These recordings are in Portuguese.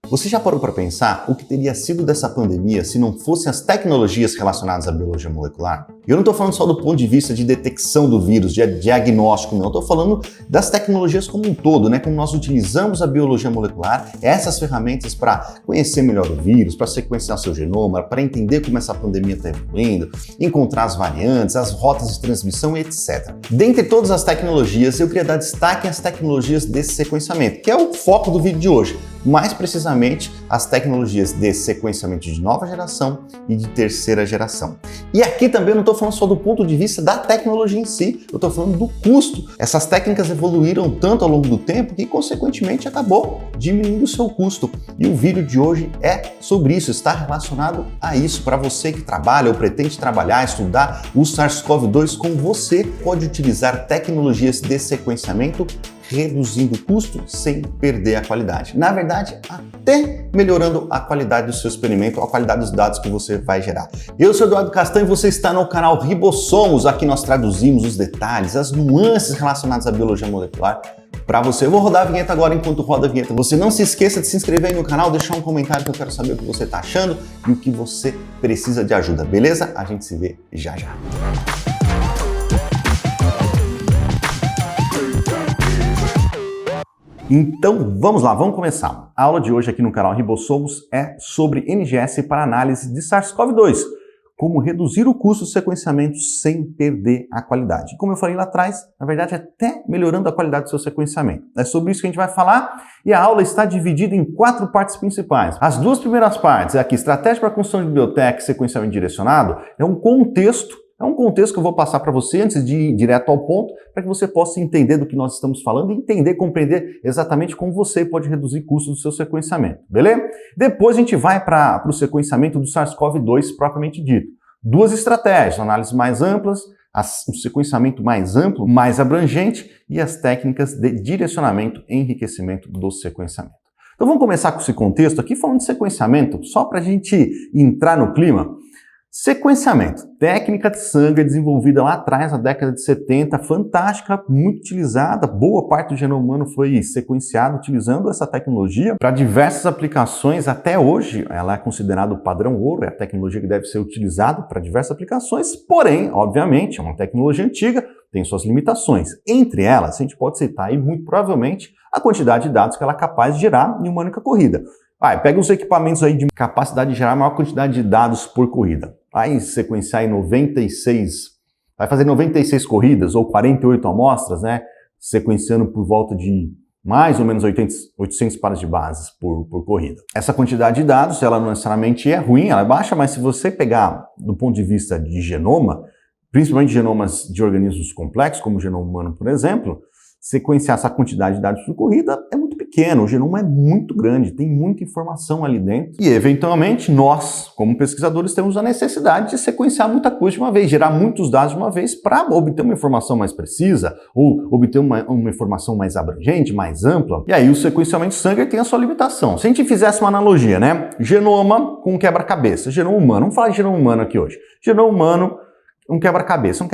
Você já parou para pensar o que teria sido dessa pandemia se não fossem as tecnologias relacionadas à biologia molecular? E eu não estou falando só do ponto de vista de detecção do vírus, de diagnóstico, não. Eu estou falando das tecnologias como um todo, né? Como nós utilizamos a biologia molecular, essas ferramentas para conhecer melhor o vírus, para sequenciar seu genoma, para entender como essa pandemia está evoluindo, encontrar as variantes, as rotas de transmissão, etc. Dentre todas as tecnologias, eu queria dar destaque às tecnologias desse sequenciamento, que é o foco do vídeo de hoje. Mais precisamente, as tecnologias de sequenciamento de nova geração e de terceira geração. E aqui também eu não estou falando só do ponto de vista da tecnologia em si, eu estou falando do custo. Essas técnicas evoluíram tanto ao longo do tempo que, consequentemente, acabou diminuindo o seu custo. E o vídeo de hoje é sobre isso, está relacionado a isso. Para você que trabalha ou pretende trabalhar, estudar o SARS-CoV-2, como você pode utilizar tecnologias de sequenciamento reduzindo o custo sem perder a qualidade. Na verdade, até melhorando a qualidade do seu experimento, a qualidade dos dados que você vai gerar. Eu sou Eduardo Castanho e você está no canal Ribossomos. Aqui nós traduzimos os detalhes, as nuances relacionadas à biologia molecular para você. Eu vou rodar a vinheta agora. Enquanto roda a vinheta, você não se esqueça de se inscrever aí no canal, deixar um comentário que eu quero saber o que você está achando e o que você precisa de ajuda, beleza? A gente se vê já já. Então vamos lá, vamos começar. A aula de hoje aqui no canal Ribossomos é sobre NGS para análise de SARS-CoV-2. Como reduzir o custo do sequenciamento sem perder a qualidade. Como eu falei lá atrás, na verdade até melhorando a qualidade do seu sequenciamento. É sobre isso que a gente vai falar e a aula está dividida em 4 partes principais. As 2 primeiras partes é aqui, estratégia para a construção de biblioteca e sequenciamento direcionado, é um contexto que eu vou passar para você antes de ir direto ao ponto, para que você possa entender do que nós estamos falando e entender, compreender exatamente como você pode reduzir custos do seu sequenciamento, beleza? Depois a gente vai para o sequenciamento do SARS-CoV-2 propriamente dito. 2 estratégias, análises mais amplas, um sequenciamento mais amplo, mais abrangente e as técnicas de direcionamento e enriquecimento do sequenciamento. Então vamos começar com esse contexto aqui falando de sequenciamento, só para a gente entrar no clima. Sequenciamento, técnica de Sanger desenvolvida lá atrás, na década de 70, fantástica, muito utilizada, boa parte do genoma humano foi sequenciado utilizando essa tecnologia para diversas aplicações. Até hoje ela é considerada o padrão ouro, é a tecnologia que deve ser utilizada para diversas aplicações, porém, obviamente, é uma tecnologia antiga, tem suas limitações. Entre elas, a gente pode citar aí, muito provavelmente, a quantidade de dados que ela é capaz de gerar em uma única corrida. Pega os equipamentos aí de capacidade de gerar a maior quantidade de dados por corrida. Vai sequenciar em 96, vai fazer 96 corridas ou 48 amostras, né? Sequenciando por volta de mais ou menos 800 pares de bases por corrida. Essa quantidade de dados, ela não necessariamente é ruim, ela é baixa, mas se você pegar do ponto de vista de genoma, principalmente genomas de organismos complexos, como o genoma humano, por exemplo, sequenciar essa quantidade de dados por corrida é muito pequeno, o genoma é muito grande, tem muita informação ali dentro e, eventualmente, nós, como pesquisadores, temos a necessidade de sequenciar muita coisa de uma vez, gerar muitos dados de uma vez para obter uma informação mais precisa ou obter uma informação mais abrangente, mais ampla. E aí o sequenciamento Sanger tem a sua limitação. Se a gente fizesse uma analogia, né? Genoma com quebra-cabeça, genoma humano, vamos falar de genoma humano aqui hoje. Genoma humano, um quebra-cabeça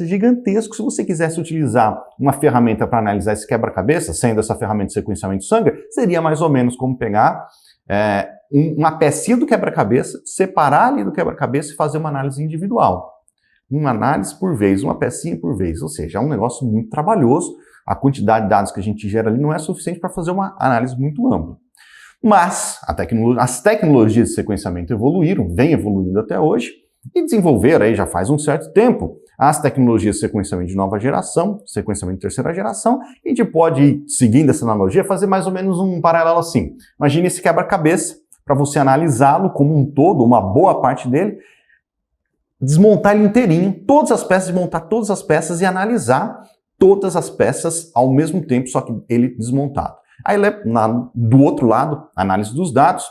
gigantesco. Se você quisesse utilizar uma ferramenta para analisar esse quebra-cabeça, sendo essa ferramenta de sequenciamento Sanger, seria mais ou menos como pegar uma pecinha do quebra-cabeça, separar ali do quebra-cabeça e fazer uma análise individual. Uma análise por vez, uma pecinha por vez, ou seja, é um negócio muito trabalhoso. A quantidade de dados que a gente gera ali não é suficiente para fazer uma análise muito ampla. Mas as tecnologias de sequenciamento evoluíram, vêm evoluindo até hoje, e desenvolveram aí já faz um certo tempo as tecnologias de sequenciamento de nova geração, sequenciamento de terceira geração, e a gente pode ir seguindo essa analogia, fazer mais ou menos um paralelo assim. Imagine esse quebra-cabeça, para você analisá-lo como um todo, uma boa parte dele, desmontar ele inteirinho, todas as peças, desmontar todas as peças e analisar todas as peças ao mesmo tempo, só que ele desmontado. Aí do outro lado, análise dos dados,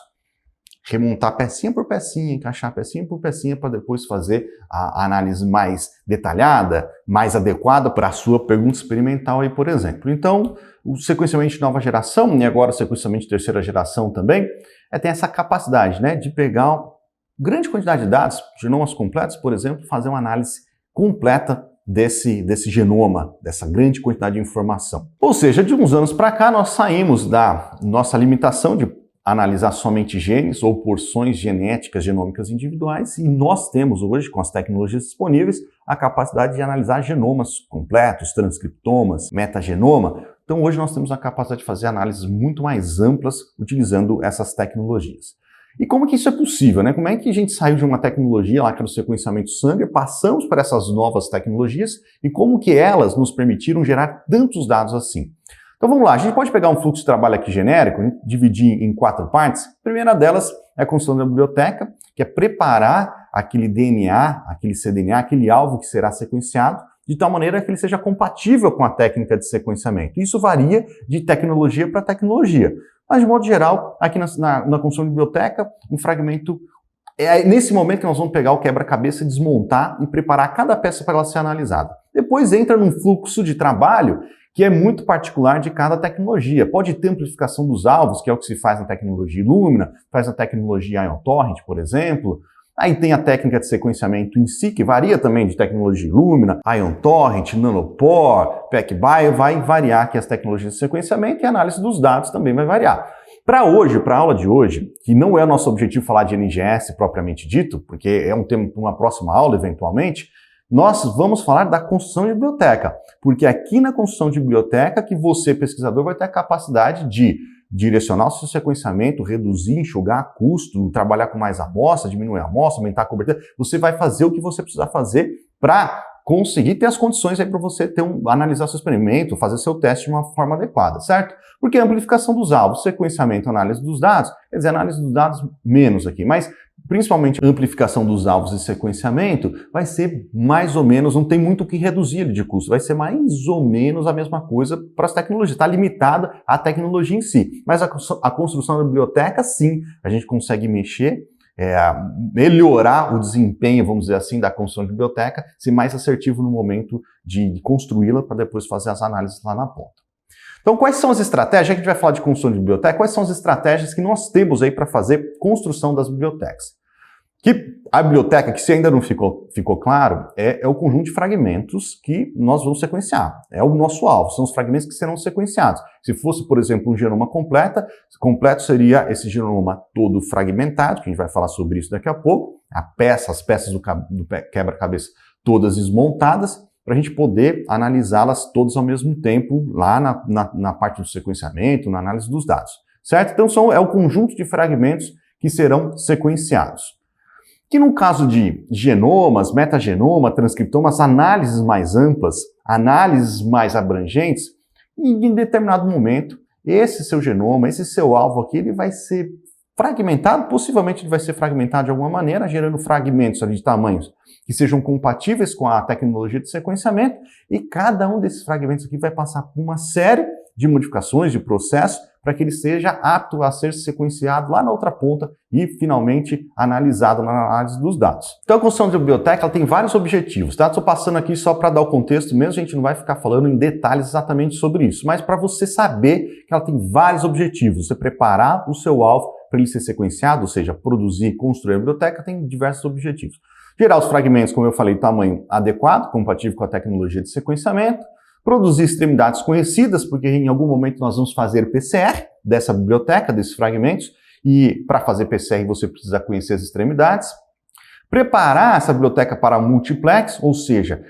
remontar pecinha por pecinha, encaixar pecinha por pecinha para depois fazer a análise mais detalhada, mais adequada para a sua pergunta experimental aí, por exemplo. Então, o sequenciamento de nova geração e agora o sequenciamento de terceira geração também tem essa capacidade, né, de pegar uma grande quantidade de dados, genomas completos, por exemplo, fazer uma análise completa desse genoma, dessa grande quantidade de informação. Ou seja, de uns anos para cá, nós saímos da nossa limitação de analisar somente genes ou porções genéticas genômicas individuais, e nós temos hoje, com as tecnologias disponíveis, a capacidade de analisar genomas completos, transcriptomas, metagenoma. Então hoje nós temos a capacidade de fazer análises muito mais amplas utilizando essas tecnologias. E como que isso é possível, né? Como é que a gente saiu de uma tecnologia lá que era o sequenciamento de sangue, passamos para essas novas tecnologias e como que elas nos permitiram gerar tantos dados assim? Então vamos lá, a gente pode pegar um fluxo de trabalho aqui genérico, dividir em 4 partes. A primeira delas é a construção da biblioteca, que é preparar aquele DNA, aquele cDNA, aquele alvo que será sequenciado, de tal maneira que ele seja compatível com a técnica de sequenciamento. Isso varia de tecnologia para tecnologia. Mas, de modo geral, aqui na construção de biblioteca, um fragmento... É nesse momento que nós vamos pegar o quebra-cabeça, desmontar e preparar cada peça para ela ser analisada. Depois entra num fluxo de trabalho que é muito particular de cada tecnologia. Pode ter amplificação dos alvos, que é o que se faz na tecnologia Illumina, faz na tecnologia Ion Torrent, por exemplo. Aí tem a técnica de sequenciamento em si, que varia também de tecnologia Illumina, Ion Torrent, Nanopore, PacBio, vai variar aqui as tecnologias de sequenciamento e a análise dos dados também vai variar. Para a aula de hoje, que não é o nosso objetivo falar de NGS propriamente dito, porque é um tema para uma próxima aula eventualmente, nós vamos falar da construção de biblioteca, porque aqui na construção de biblioteca que você, pesquisador, vai ter a capacidade de direcionar o seu sequenciamento, reduzir, enxugar custo, trabalhar com mais amostra, diminuir a amostra, aumentar a cobertura. Você vai fazer o que você precisa fazer para conseguir ter as condições aí para você analisar seu experimento, fazer seu teste de uma forma adequada, certo? Porque a amplificação dos alvos, sequenciamento, análise dos dados, quer dizer, análise dos dados menos aqui, mas principalmente a amplificação dos alvos e sequenciamento vai ser mais ou menos, não tem muito o que reduzir de custo, vai ser mais ou menos a mesma coisa para as tecnologias, está limitada à tecnologia em si. Mas a construção da biblioteca, sim, a gente consegue mexer, melhorar o desempenho, vamos dizer assim, da construção de biblioteca, ser mais assertivo no momento de construí-la para depois fazer as análises lá na ponta. Então, quais são as estratégias, já que a gente vai falar de construção de biblioteca, quais são as estratégias que nós temos aí para fazer construção das bibliotecas? Que a biblioteca, que se ainda não ficou claro, é o conjunto de fragmentos que nós vamos sequenciar. É o nosso alvo, são os fragmentos que serão sequenciados. Se fosse, por exemplo, um genoma completo seria esse genoma todo fragmentado, que a gente vai falar sobre isso daqui a pouco, as peças do quebra-cabeça todas desmontadas, para a gente poder analisá-las todas ao mesmo tempo lá na parte do sequenciamento, na análise dos dados, certo? Então é o conjunto de fragmentos que serão sequenciados. Que no caso de genomas, metagenoma, transcriptomas, análises mais amplas, análises mais abrangentes, e em determinado momento, esse seu genoma, esse seu alvo aqui, ele vai ser fragmentado, possivelmente ele vai ser fragmentado de alguma maneira, gerando fragmentos ali de tamanhos que sejam compatíveis com a tecnologia de sequenciamento, e cada um desses fragmentos aqui vai passar por uma série de modificações, de processos, para que ele seja apto a ser sequenciado lá na outra ponta e, finalmente, analisado na análise dos dados. Então, a construção de biblioteca ela tem vários objetivos, tá? Estou passando aqui só para dar o contexto mesmo, a gente não vai ficar falando em detalhes exatamente sobre isso, mas para você saber que ela tem vários objetivos, você preparar o seu alvo para ele ser sequenciado, ou seja, produzir e construir a biblioteca, tem diversos objetivos. Gerar os fragmentos, como eu falei, tamanho adequado, compatível com a tecnologia de sequenciamento, produzir extremidades conhecidas, porque em algum momento nós vamos fazer PCR dessa biblioteca, desses fragmentos, e para fazer PCR você precisa conhecer as extremidades. Preparar essa biblioteca para multiplex, ou seja,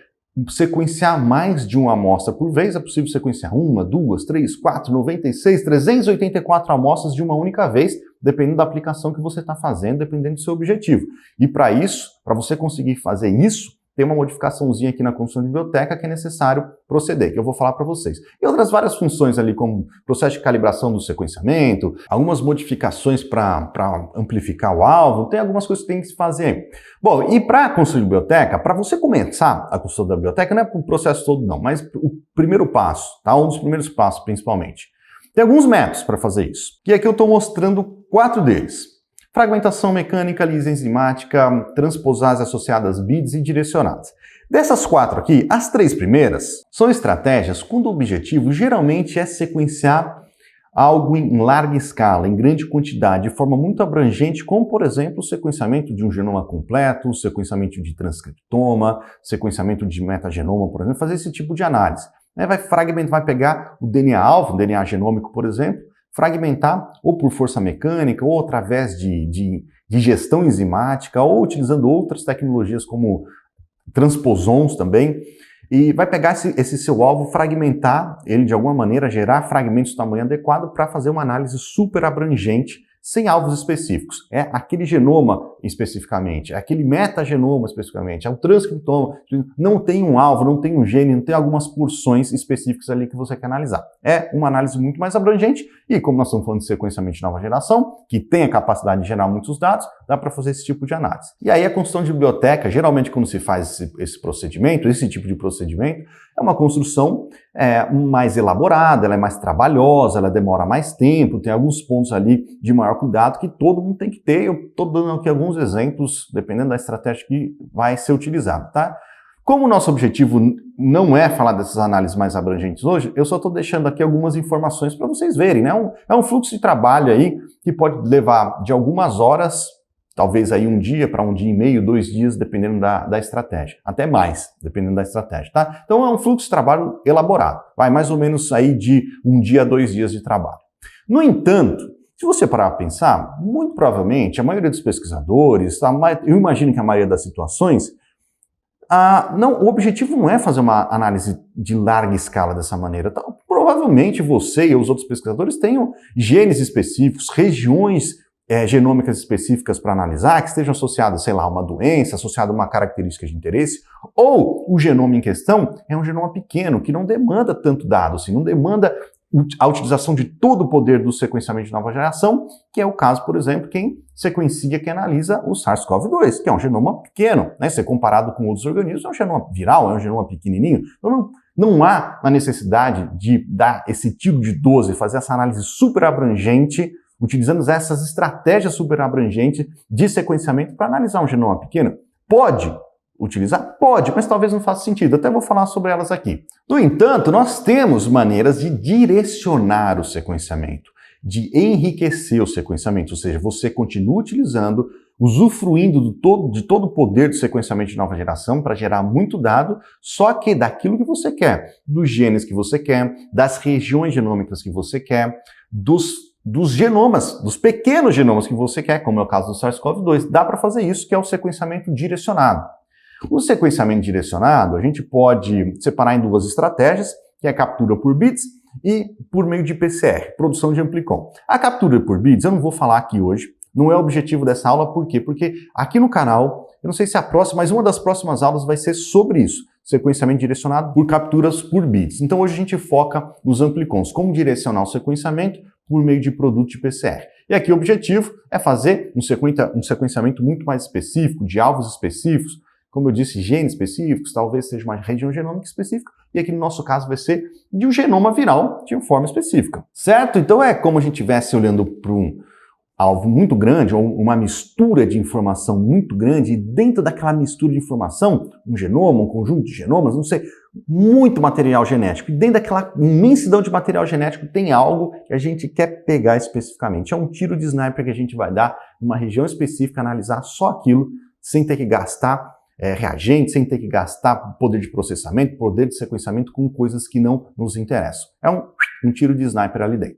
sequenciar mais de uma amostra por vez. É possível sequenciar 1, 2, 3, 4, 96, 384 amostras de uma única vez, dependendo da aplicação que você está fazendo, dependendo do seu objetivo. E para isso, para você conseguir fazer isso, tem uma modificaçãozinha aqui na construção de biblioteca que é necessário proceder, que eu vou falar para vocês. E outras várias funções ali, como processo de calibração do sequenciamento, algumas modificações para amplificar o alvo, tem algumas coisas que tem que se fazer. Bom, e para a construção de biblioteca, para você começar a construção da biblioteca, não é o processo todo não, mas o primeiro passo, tá? Um dos primeiros passos principalmente. Tem alguns métodos para fazer isso, que aqui eu estou mostrando 4 deles. Fragmentação mecânica, lise enzimática, transposase associadas BIDs e direcionadas. Dessas 4 aqui, as 3 primeiras são estratégias quando o objetivo geralmente é sequenciar algo em larga escala, em grande quantidade, de forma muito abrangente, como, por exemplo, o sequenciamento de um genoma completo, o sequenciamento de transcriptoma, sequenciamento de metagenoma, por exemplo, fazer esse tipo de análise. Vai pegar o DNA-alvo, o DNA genômico, por exemplo, fragmentar ou por força mecânica, ou através de gestão enzimática, ou utilizando outras tecnologias como transposons também, e vai pegar esse seu alvo, fragmentar ele de alguma maneira, gerar fragmentos do tamanho adequado para fazer uma análise super abrangente, sem alvos específicos. É aquele genoma especificamente, é aquele metagenoma especificamente, é o transcriptoma. Não tem um alvo, não tem um gene, não tem algumas porções específicas ali que você quer analisar. É uma análise muito mais abrangente e, como nós estamos falando de sequenciamento de nova geração, que tem a capacidade de gerar muitos dados, dá para fazer esse tipo de análise. E aí a construção de biblioteca, geralmente quando se faz esse procedimento, esse tipo de procedimento, é uma construção mais elaborada, ela é mais trabalhosa, ela demora mais tempo, tem alguns pontos ali de maior cuidado que todo mundo tem que ter. Eu estou dando aqui alguns exemplos, dependendo da estratégia que vai ser utilizada, tá? Como o nosso objetivo não é falar dessas análises mais abrangentes hoje, eu só estou deixando aqui algumas informações para vocês verem, né? É um fluxo de trabalho aí que pode levar de algumas horas, talvez aí um dia para um dia e meio, 2 dias, dependendo da estratégia. Até mais, dependendo da estratégia, tá? Então é um fluxo de trabalho elaborado. Vai mais ou menos sair de 1 dia a 2 dias de trabalho. No entanto, se você parar para pensar, muito provavelmente a maioria dos pesquisadores, eu imagino que a maioria das situações, o objetivo não é fazer uma análise de larga escala dessa maneira. Então, provavelmente você e os outros pesquisadores tenham genes específicos, regiões genômicas específicas para analisar, que estejam associadas, sei lá, a uma doença, associada a uma característica de interesse, ou o genoma em questão é um genoma pequeno, que não demanda tanto dado, assim, não demanda a utilização de todo o poder do sequenciamento de nova geração, que é o caso, por exemplo, quem sequencia, que analisa o SARS-CoV-2, que é um genoma pequeno, né? Se comparado com outros organismos, é um genoma viral, é um genoma pequenininho. Então não há a necessidade de dar esse tiro de 12, fazer essa análise super abrangente, utilizando essas estratégias super abrangentes de sequenciamento para analisar um genoma pequeno. Pode utilizar? Pode, mas talvez não faça sentido. Até vou falar sobre elas aqui. No entanto, nós temos maneiras de direcionar o sequenciamento, de enriquecer o sequenciamento, ou seja, você continua utilizando, usufruindo de todo o poder do sequenciamento de nova geração para gerar muito dado, só que daquilo que você quer, dos genes que você quer, das regiões genômicas que você quer, dos genomas, dos pequenos genomas que você quer, como é o caso do SARS-CoV-2. Dá para fazer isso, que é o sequenciamento direcionado. O sequenciamento direcionado, a gente pode separar em 2 estratégias, que é a captura por bits e por meio de PCR, produção de amplicon. A captura por bits eu não vou falar aqui hoje, não é o objetivo dessa aula, por quê? Porque aqui no canal, eu não sei se é a próxima, mas uma das próximas aulas vai ser sobre isso, sequenciamento direcionado por capturas por bits. Então hoje a gente foca nos amplicons, como direcionar o sequenciamento por meio de produto de PCR. E aqui o objetivo é fazer um sequenciamento muito mais específico, de alvos específicos, como eu disse, genes específicos, talvez seja uma região genômica específica, e aqui no nosso caso vai ser de um genoma viral de uma forma específica, certo? Então é como a gente estivesse olhando para um alvo muito grande, ou uma mistura de informação muito grande, e dentro daquela mistura de informação, um genoma, um conjunto de genomas, não sei, muito material genético. E dentro daquela imensidão de material genético tem algo que a gente quer pegar especificamente. É um tiro de sniper que a gente vai dar numa região específica, analisar só aquilo, sem ter que gastar reagentes, sem ter que gastar poder de processamento, poder de sequenciamento com coisas que não nos interessam. É um tiro de sniper ali dentro.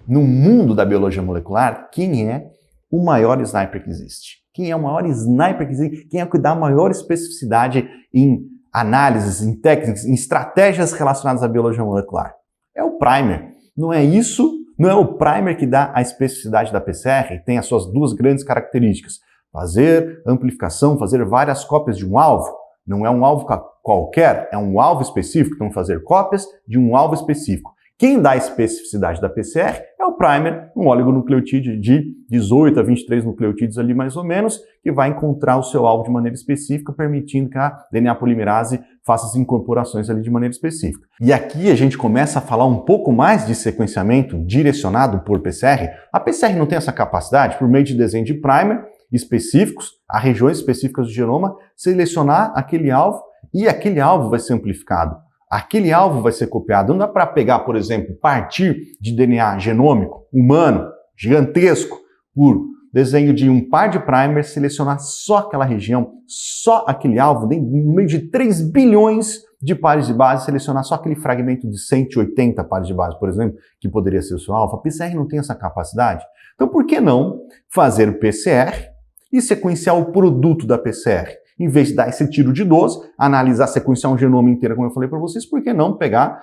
No mundo da biologia molecular, quem é o maior sniper que existe? Quem é o maior sniper que existe? Quem é o que dá a maior especificidade em análises, em técnicas, em estratégias relacionadas à biologia molecular? É o primer. Não é isso? Não é o primer que dá a especificidade da PCR? Tem as suas 2 grandes características. Fazer amplificação, fazer várias cópias de um alvo. Não é um alvo qualquer, é um alvo específico. Então, fazer cópias de um alvo específico. Quem dá a especificidade da PCR é o primer, um oligonucleotídeo de 18 a 23 nucleotídeos ali mais ou menos, que vai encontrar o seu alvo de maneira específica, permitindo que a DNA polimerase faça as incorporações ali de maneira específica. E aqui a gente começa a falar um pouco mais de sequenciamento direcionado por PCR. A PCR não tem essa capacidade, por meio de desenho de primer específicos, a regiões específicas do genoma, selecionar aquele alvo e aquele alvo vai ser amplificado. Aquele alvo vai ser copiado. Não dá para pegar, por exemplo, partir de DNA genômico humano, gigantesco, por desenho de um par de primers, selecionar só aquela região, só aquele alvo, no meio de 3 bilhões de pares de base, selecionar só aquele fragmento de 180 pares de base, por exemplo, que poderia ser o seu alvo. A PCR não tem essa capacidade. Então, por que não fazer o PCR e sequenciar o produto da PCR? Em vez de dar esse tiro de 12, analisar, sequenciar um genoma inteiro, como eu falei para vocês, por que não pegar,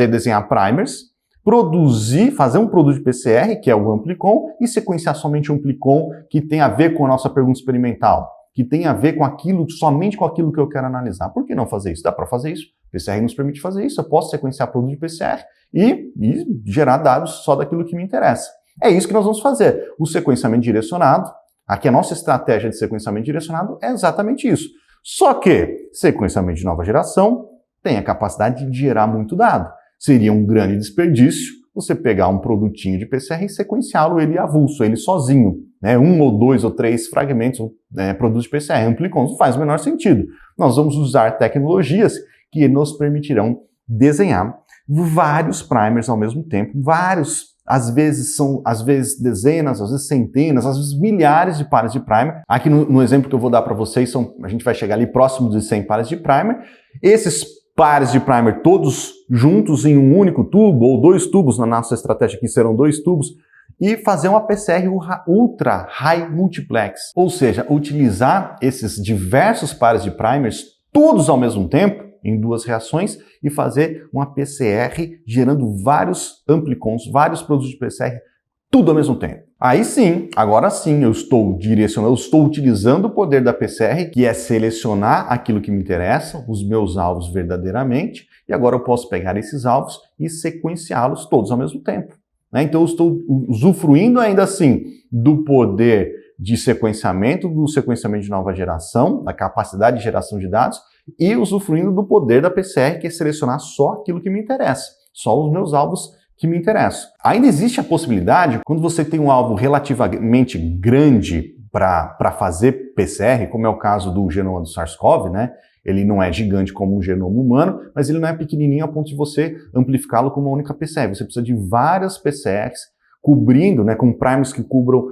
desenhar primers, produzir, fazer um produto de PCR, que é o Amplicon, e sequenciar somente um Amplicon que tem a ver com a nossa pergunta experimental, que tem a ver com aquilo, somente com aquilo que eu quero analisar. Por que não fazer isso? Dá para fazer isso. O PCR nos permite fazer isso. Eu posso sequenciar produto de PCR e gerar dados só daquilo que me interessa. É isso que nós vamos fazer. O sequenciamento direcionado, aqui a nossa estratégia de sequenciamento direcionado é exatamente isso. Só que sequenciamento de nova geração tem a capacidade de gerar muito dado. Seria um grande desperdício você pegar um produtinho de PCR e sequenciá-lo ele avulso, ele sozinho, né? 1 ou 2 ou 3 fragmentos, produtos de PCR, Amplicon, não faz o menor sentido. Nós vamos usar tecnologias que nos permitirão desenhar vários primers ao mesmo tempo, vários. Às vezes dezenas, às vezes centenas, às vezes milhares de pares de primer. Aqui no exemplo que eu vou dar para vocês, a gente vai chegar ali próximo de 100 pares de primer. Esses pares de primer todos juntos em um único tubo, ou 2 tubos, na nossa estratégia aqui serão 2 tubos, e fazer uma PCR Ultra High Multiplex. Ou seja, utilizar esses diversos pares de primers todos ao mesmo tempo, em 2 reações, e fazer uma PCR gerando vários Amplicons, vários produtos de PCR, tudo ao mesmo tempo. Aí sim, agora sim, eu estou utilizando o poder da PCR, que é selecionar aquilo que me interessa, os meus alvos verdadeiramente, e agora eu posso pegar esses alvos e sequenciá-los todos ao mesmo tempo. Então eu estou usufruindo ainda assim do poder de sequenciamento, do sequenciamento de nova geração, da capacidade de geração de dados, e usufruindo do poder da PCR, que é selecionar só aquilo que me interessa, só os meus alvos que me interessam. Ainda existe a possibilidade, quando você tem um alvo relativamente grande para fazer PCR, como é o caso do genoma do SARS-CoV, né? Ele não é gigante como um genoma humano, mas ele não é pequenininho a ponto de você amplificá-lo com uma única PCR. Você precisa de várias PCRs cobrindo, com primers que cubram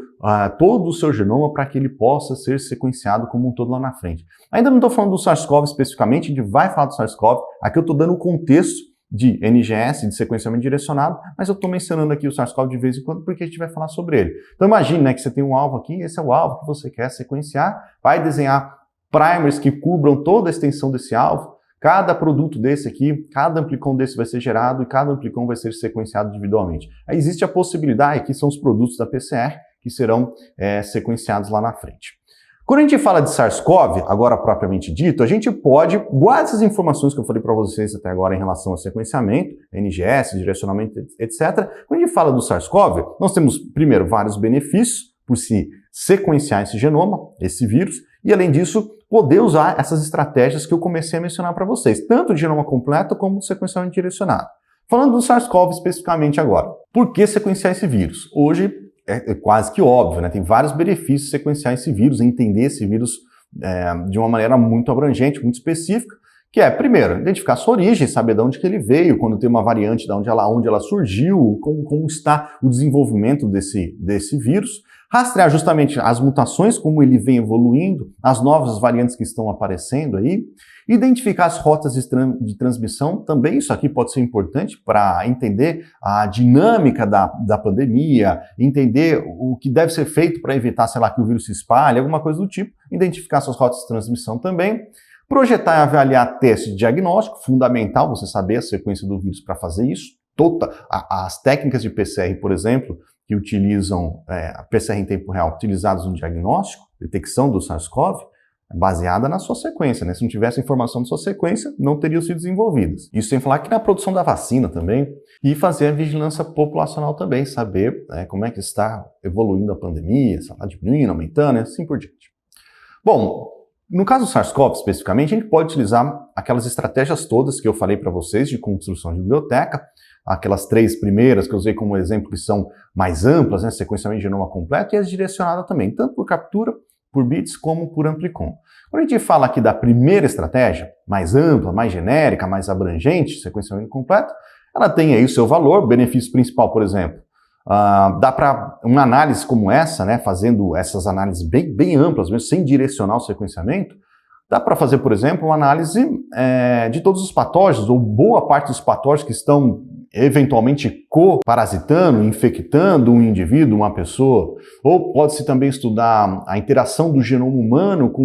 todo o seu genoma para que ele possa ser sequenciado como um todo lá na frente. Ainda não estou falando do SARS-CoV especificamente, a gente vai falar do SARS-CoV. Aqui eu estou dando o contexto de NGS, de sequenciamento direcionado, mas eu estou mencionando aqui o SARS-CoV de vez em quando porque a gente vai falar sobre ele. Então imagine que você tem um alvo aqui, esse é o alvo que você quer sequenciar, vai desenhar primers que cubram toda a extensão desse alvo. Cada produto desse aqui, cada Amplicon desse vai ser gerado e cada Amplicon vai ser sequenciado individualmente. Aí existe a possibilidade, aqui são os produtos da PCR que serão sequenciados lá na frente. Quando a gente fala de SARS-CoV, agora propriamente dito, a gente pode, guardar essas informações que eu falei para vocês até agora em relação ao sequenciamento, NGS, direcionamento, etc. Quando a gente fala do SARS-CoV, nós temos, primeiro, vários benefícios por se sequenciar esse genoma, esse vírus, e além disso, poder usar essas estratégias que eu comecei a mencionar para vocês, tanto de genoma completo como de sequenciamento direcionado. Falando do SARS-CoV especificamente agora, por que sequenciar esse vírus? Hoje é quase que óbvio, tem vários benefícios sequenciar esse vírus, entender esse vírus de uma maneira muito abrangente, muito específica, que é, primeiro, identificar a sua origem, saber de onde que ele veio, quando tem uma variante, de onde ela surgiu, como está o desenvolvimento desse vírus, rastrear justamente as mutações, como ele vem evoluindo, as novas variantes que estão aparecendo aí, identificar as rotas de transmissão, também isso aqui pode ser importante para entender a dinâmica da pandemia, entender o que deve ser feito para evitar, que o vírus se espalhe, alguma coisa do tipo, identificar suas rotas de transmissão também, projetar e avaliar testes de diagnóstico, fundamental você saber a sequência do vírus para fazer isso, as técnicas de PCR, por exemplo, que utilizam a PCR em tempo real, utilizadas no diagnóstico, detecção do SARS-CoV, baseada na sua sequência, Se não tivesse informação da sua sequência, não teriam sido desenvolvidas. Isso sem falar que na produção da vacina também, e fazer a vigilância populacional também, saber como é que está evoluindo a pandemia, se ela está diminuindo, aumentando, e assim por diante. Bom, no caso do SARS-CoV especificamente, a gente pode utilizar aquelas estratégias todas que eu falei para vocês de construção de biblioteca, aquelas 3 primeiras que eu usei como exemplo que são mais amplas, sequenciamento de genoma completo, e as direcionadas também, tanto por captura, por bits, como por Amplicon. Quando a gente fala aqui da primeira estratégia, mais ampla, mais genérica, mais abrangente, sequenciamento completo, ela tem aí o seu valor, benefício principal, por exemplo. Dá para uma análise como essa, fazendo essas análises bem amplas, mesmo sem direcionar o sequenciamento, Dá para fazer, por exemplo, uma análise de todos os patógenos, ou boa parte dos patógenos que estão eventualmente coparasitando, infectando um indivíduo, uma pessoa. Ou pode-se também estudar a interação do genoma humano com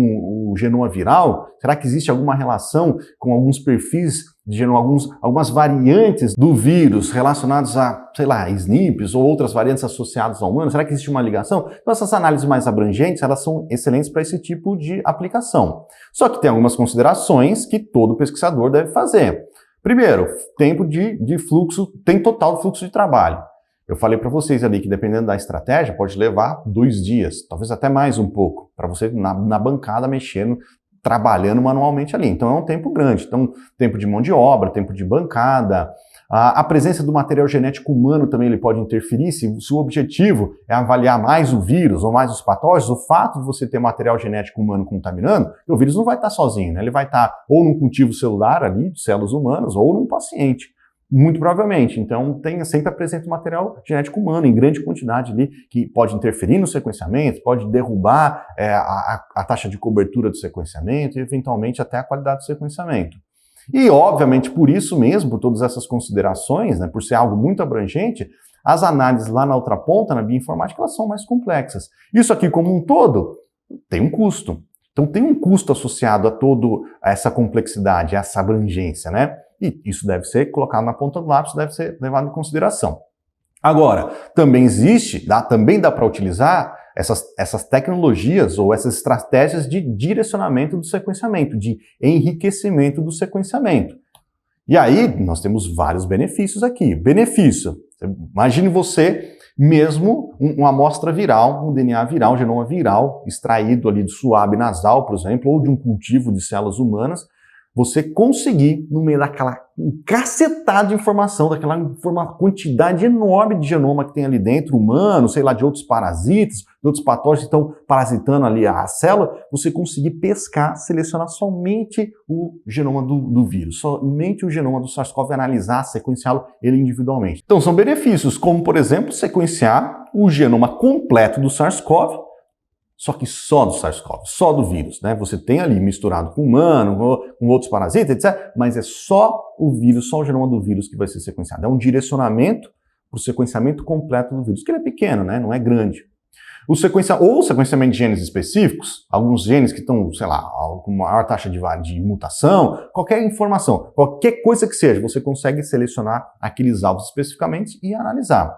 o genoma viral. Será que existe alguma relação com alguns perfis de genoma, algumas variantes do vírus relacionados a, sei lá, SNPs ou outras variantes associadas ao humano? Será que existe uma ligação? Então essas análises mais abrangentes, elas são excelentes para esse tipo de aplicação. Só que tem algumas considerações que todo pesquisador deve fazer. Primeiro, tempo de fluxo, tempo total de fluxo de trabalho. Eu falei para vocês ali que dependendo da estratégia pode levar 2 dias, talvez até mais um pouco, para você na bancada mexendo, trabalhando manualmente ali. Então é um tempo grande. Então, tempo de mão de obra, tempo de bancada. A presença do material genético humano também ele pode interferir. Se o objetivo é avaliar mais o vírus ou mais os patógenos, o fato de você ter material genético humano contaminando, o vírus não vai estar sozinho, né? Ele vai estar ou num cultivo celular ali, de células humanas, ou num paciente. Muito provavelmente. Então, tenha sempre a presença do material genético humano em grande quantidade ali, que pode interferir no sequenciamento, pode derrubar a taxa de cobertura do sequenciamento e, eventualmente, até a qualidade do sequenciamento. E, obviamente, por isso mesmo, por todas essas considerações, né, por ser algo muito abrangente, as análises lá na outra ponta, na bioinformática, elas são mais complexas. Isso aqui, como um todo, tem um custo. Então, tem um custo associado a toda essa complexidade, a essa abrangência, né? E isso deve ser colocado na ponta do lápis, deve ser levado em consideração. Agora, também também dá para utilizar essas tecnologias ou essas estratégias de direcionamento do sequenciamento, de enriquecimento do sequenciamento. E aí, nós temos vários benefícios aqui. Benefício, imagine você mesmo uma amostra viral, um DNA viral, um genoma viral, extraído ali do suave nasal, por exemplo, ou de um cultivo de células humanas, você conseguir, no meio daquela cacetada de informação, daquela quantidade enorme de genoma que tem ali dentro, humano, sei lá, de outros parasitas, de outros patógenos que estão parasitando ali a célula, você conseguir pescar, selecionar somente o genoma do vírus, somente o genoma do SARS-CoV e analisar, sequenciá-lo ele individualmente. Então são benefícios, como por exemplo, sequenciar o genoma completo do SARS-CoV, só que só do SARS-CoV, só do vírus, né? Você tem ali misturado com humano, com outros parasitas, etc. Mas é só o vírus, só o genoma do vírus que vai ser sequenciado. É um direcionamento para o sequenciamento completo do vírus, que ele é pequeno, né? Não é grande. O sequenciamento de genes específicos, alguns genes que estão, sei lá, com maior taxa de mutação, qualquer informação, qualquer coisa que seja, você consegue selecionar aqueles alvos especificamente e analisar.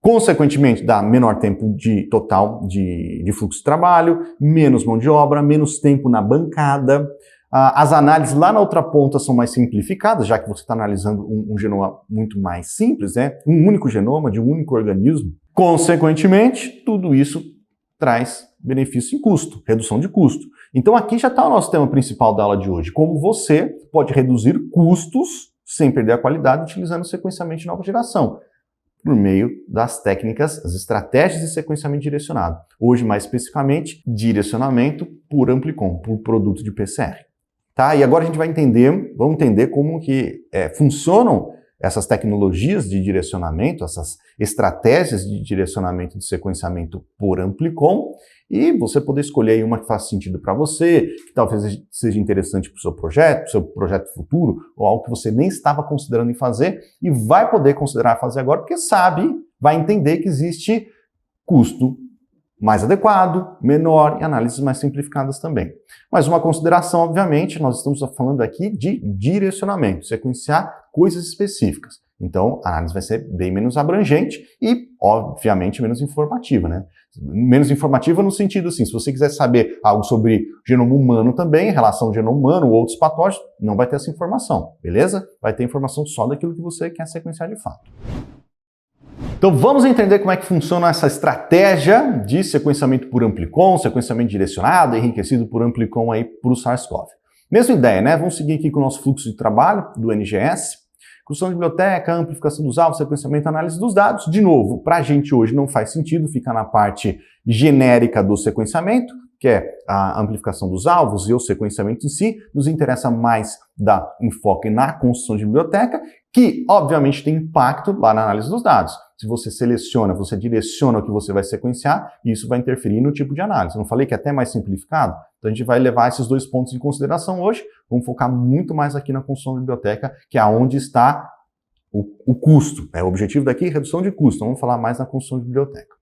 Consequentemente, dá menor tempo total de fluxo de trabalho, menos mão de obra, menos tempo na bancada. As análises lá na outra ponta são mais simplificadas, já que você está analisando um genoma muito mais simples, né? Um único genoma de um único organismo. Consequentemente, tudo isso traz benefício em custo, redução de custo. Então aqui já está o nosso tema principal da aula de hoje, como você pode reduzir custos sem perder a qualidade utilizando o sequenciamento de nova geração, por meio das técnicas, as estratégias de sequenciamento direcionado. Hoje, mais especificamente, direcionamento por Amplicon, por produto de PCR. Tá? E agora a gente vamos entender como que funcionam essas tecnologias de direcionamento, essas estratégias de direcionamento de sequenciamento por Amplicon, e você poder escolher aí uma que faz sentido para você, que talvez seja interessante para o seu projeto futuro, ou algo que você nem estava considerando em fazer e vai poder considerar fazer agora, porque vai entender que existe custo mais adequado, menor e análises mais simplificadas também. Mas uma consideração, obviamente, nós estamos falando aqui de direcionamento, sequenciar coisas específicas. Então, a análise vai ser bem menos abrangente e, obviamente, menos informativa, né? Menos informativa no sentido assim, se você quiser saber algo sobre genoma humano também, relação ao genoma humano ou outros patógenos, não vai ter essa informação, beleza? Vai ter informação só daquilo que você quer sequenciar de fato. Então vamos entender como é que funciona essa estratégia de sequenciamento por Amplicon, sequenciamento direcionado, enriquecido por Amplicon aí para o SARS-CoV. Mesma ideia, né? Vamos seguir aqui com o nosso fluxo de trabalho do NGS. Construção de biblioteca, amplificação dos alvos, sequenciamento e análise dos dados. De novo, para a gente hoje não faz sentido ficar na parte genérica do sequenciamento, que é a amplificação dos alvos e o sequenciamento em si. Nos interessa mais dar enfoque na construção de biblioteca, que obviamente tem impacto lá na análise dos dados. Se você seleciona, você direciona o que você vai sequenciar, isso vai interferir no tipo de análise. Eu não falei que é até mais simplificado? Então a gente vai levar esses dois pontos em consideração hoje. Vamos focar muito mais aqui na construção da biblioteca, que é onde está o custo. O objetivo daqui é redução de custo. Então vamos falar mais na construção de biblioteca.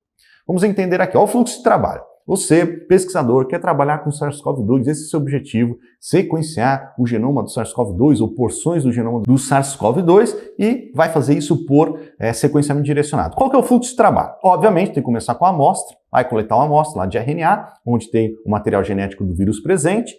Vamos entender aqui, ó, o fluxo de trabalho. Você, pesquisador, quer trabalhar com SARS-CoV-2, esse é o seu objetivo, sequenciar o genoma do SARS-CoV-2 ou porções do genoma do SARS-CoV-2 e vai fazer isso por sequenciamento direcionado. Qual que é o fluxo de trabalho? Obviamente, tem que começar com a amostra, vai coletar uma amostra lá de RNA, onde tem o material genético do vírus presente.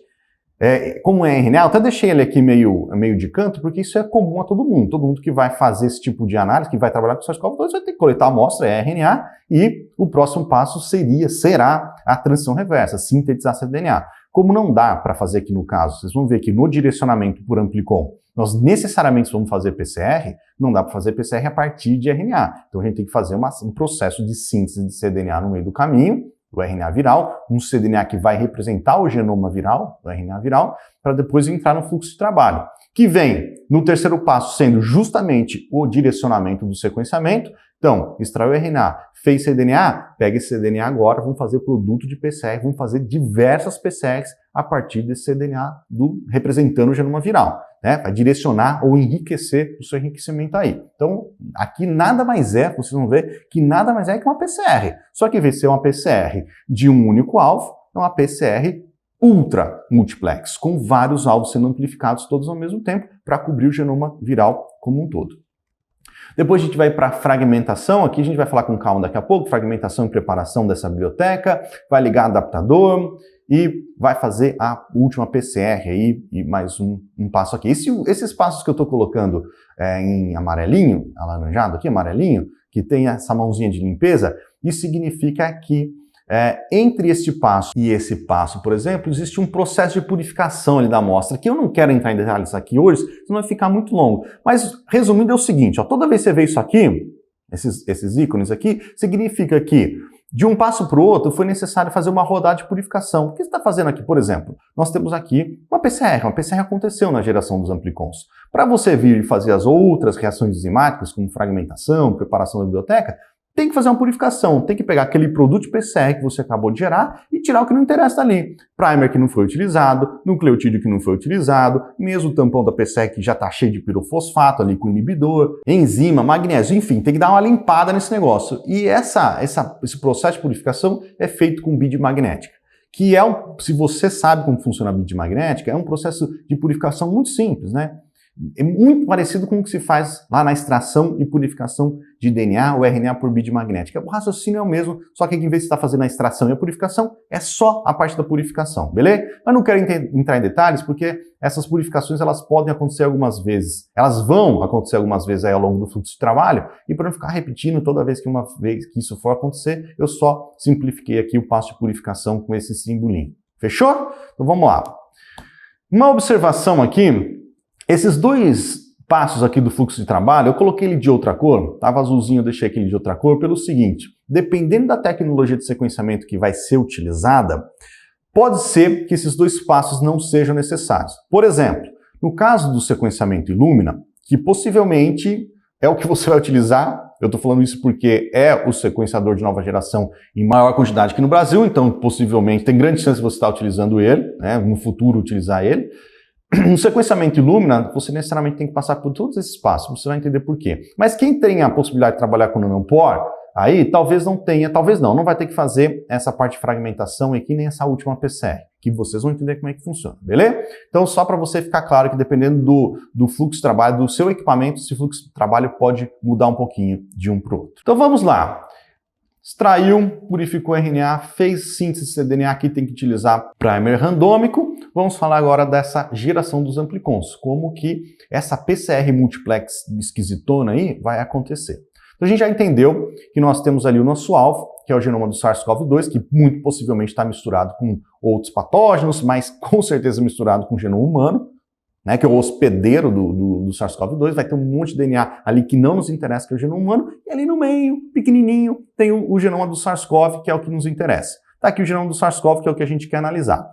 Como é RNA, eu até deixei ele aqui meio de canto, porque isso é comum a todo mundo. Todo mundo que vai fazer esse tipo de análise, que vai trabalhar com SARS-CoV-2, vai ter que coletar a amostra, é RNA, e o próximo passo será a transição reversa, sintetizar cDNA. Como não dá para fazer aqui no caso, vocês vão ver que no direcionamento por amplicon, nós necessariamente vamos fazer PCR, não dá para fazer PCR a partir de RNA. Então a gente tem que fazer um processo de síntese de cDNA no meio do caminho, o RNA viral, um cDNA que vai representar o genoma viral, o RNA viral, para depois entrar no fluxo de trabalho, que vem no terceiro passo sendo justamente o direcionamento do sequenciamento. Então, extraiu o RNA, fez cDNA, pega esse cDNA agora, vamos fazer produto de PCR, vamos fazer diversas PCRs a partir desse cDNA representando o genoma viral, né? Vai direcionar ou enriquecer o seu enriquecimento aí. Então, aqui nada mais é, vocês vão ver, que nada mais é que uma PCR. Só que em vez de ser uma PCR de um único alvo, é uma PCR ultra multiplex, com vários alvos sendo amplificados todos ao mesmo tempo para cobrir o genoma viral como um todo. Depois a gente vai para a fragmentação, aqui a gente vai falar com calma daqui a pouco, fragmentação e preparação dessa biblioteca, vai ligar adaptador e vai fazer a última PCR aí, e mais um passo aqui. Esses passos que eu estou colocando em amarelinho, alaranjado aqui, amarelinho, que tem essa mãozinha de limpeza, isso significa que entre este passo e esse passo, por exemplo, existe um processo de purificação ali da amostra, que eu não quero entrar em detalhes aqui hoje, senão vai ficar muito longo. Mas, resumindo, é o seguinte, ó, toda vez que você vê isso aqui, esses ícones aqui, significa que de um passo para o outro foi necessário fazer uma rodada de purificação. O que você está fazendo aqui, por exemplo? Nós temos aqui uma PCR aconteceu na geração dos amplicons. Para você vir e fazer as outras reações enzimáticas, como fragmentação, preparação da biblioteca, tem que fazer uma purificação, tem que pegar aquele produto de PCR que você acabou de gerar e tirar o que não interessa dali. Primer que não foi utilizado, nucleotídeo que não foi utilizado, mesmo o tampão da PCR que já está cheio de pirofosfato ali com inibidor, enzima, magnésio, enfim, tem que dar uma limpada nesse negócio. E esse processo de purificação é feito com bid magnética, que se você sabe como funciona a bid magnética, é um processo de purificação muito simples, né? É muito parecido com o que se faz lá na extração e purificação de DNA ou RNA por bid magnética. O raciocínio é o mesmo, só que aqui, em vez de estar fazendo a extração e a purificação, é só a parte da purificação, beleza? Mas não quero entrar em detalhes, porque essas purificações elas podem acontecer algumas vezes. Elas vão acontecer algumas vezes aí ao longo do fluxo de trabalho, e para não ficar repetindo toda vez que isso for acontecer, eu só simplifiquei aqui o passo de purificação com esse simbolinho. Fechou? Então vamos lá. Uma observação aqui. Esses dois passos aqui do fluxo de trabalho, eu coloquei ele de outra cor, estava azulzinho, eu deixei aquele de outra cor, pelo seguinte, dependendo da tecnologia de sequenciamento que vai ser utilizada, pode ser que esses dois passos não sejam necessários. Por exemplo, no caso do sequenciamento Illumina, que possivelmente é o que você vai utilizar, eu estou falando isso porque é o sequenciador de nova geração em maior quantidade aqui no Brasil, então possivelmente tem grande chance de você estar utilizando ele, né, no futuro utilizar ele. No sequenciamento Illumina, você necessariamente tem que passar por todos esses passos, você vai entender por quê. Mas quem tem a possibilidade de trabalhar com nanopore, aí talvez não tenha, talvez não vai ter que fazer essa parte de fragmentação aqui, nem essa última PCR, que vocês vão entender como é que funciona, beleza? Então, só para você ficar claro que dependendo do fluxo de trabalho do seu equipamento, esse fluxo de trabalho pode mudar um pouquinho de um para o outro. Então, vamos lá. Extraiu, purificou RNA, fez síntese de cDNA, aqui tem que utilizar primer randômico. Vamos falar agora dessa geração dos amplicons, como que essa PCR multiplex esquisitona aí vai acontecer. Então a gente já entendeu que nós temos ali o nosso alvo, que é o genoma do SARS-CoV-2, que muito possivelmente está misturado com outros patógenos, mas com certeza misturado com o genoma humano, né, que é o hospedeiro do SARS-CoV-2, vai ter um monte de DNA ali que não nos interessa, que é o genoma humano, e ali no meio, pequenininho, tem o genoma do SARS-CoV, que é o que nos interessa. Tá aqui o genoma do SARS-CoV, que é o que a gente quer analisar.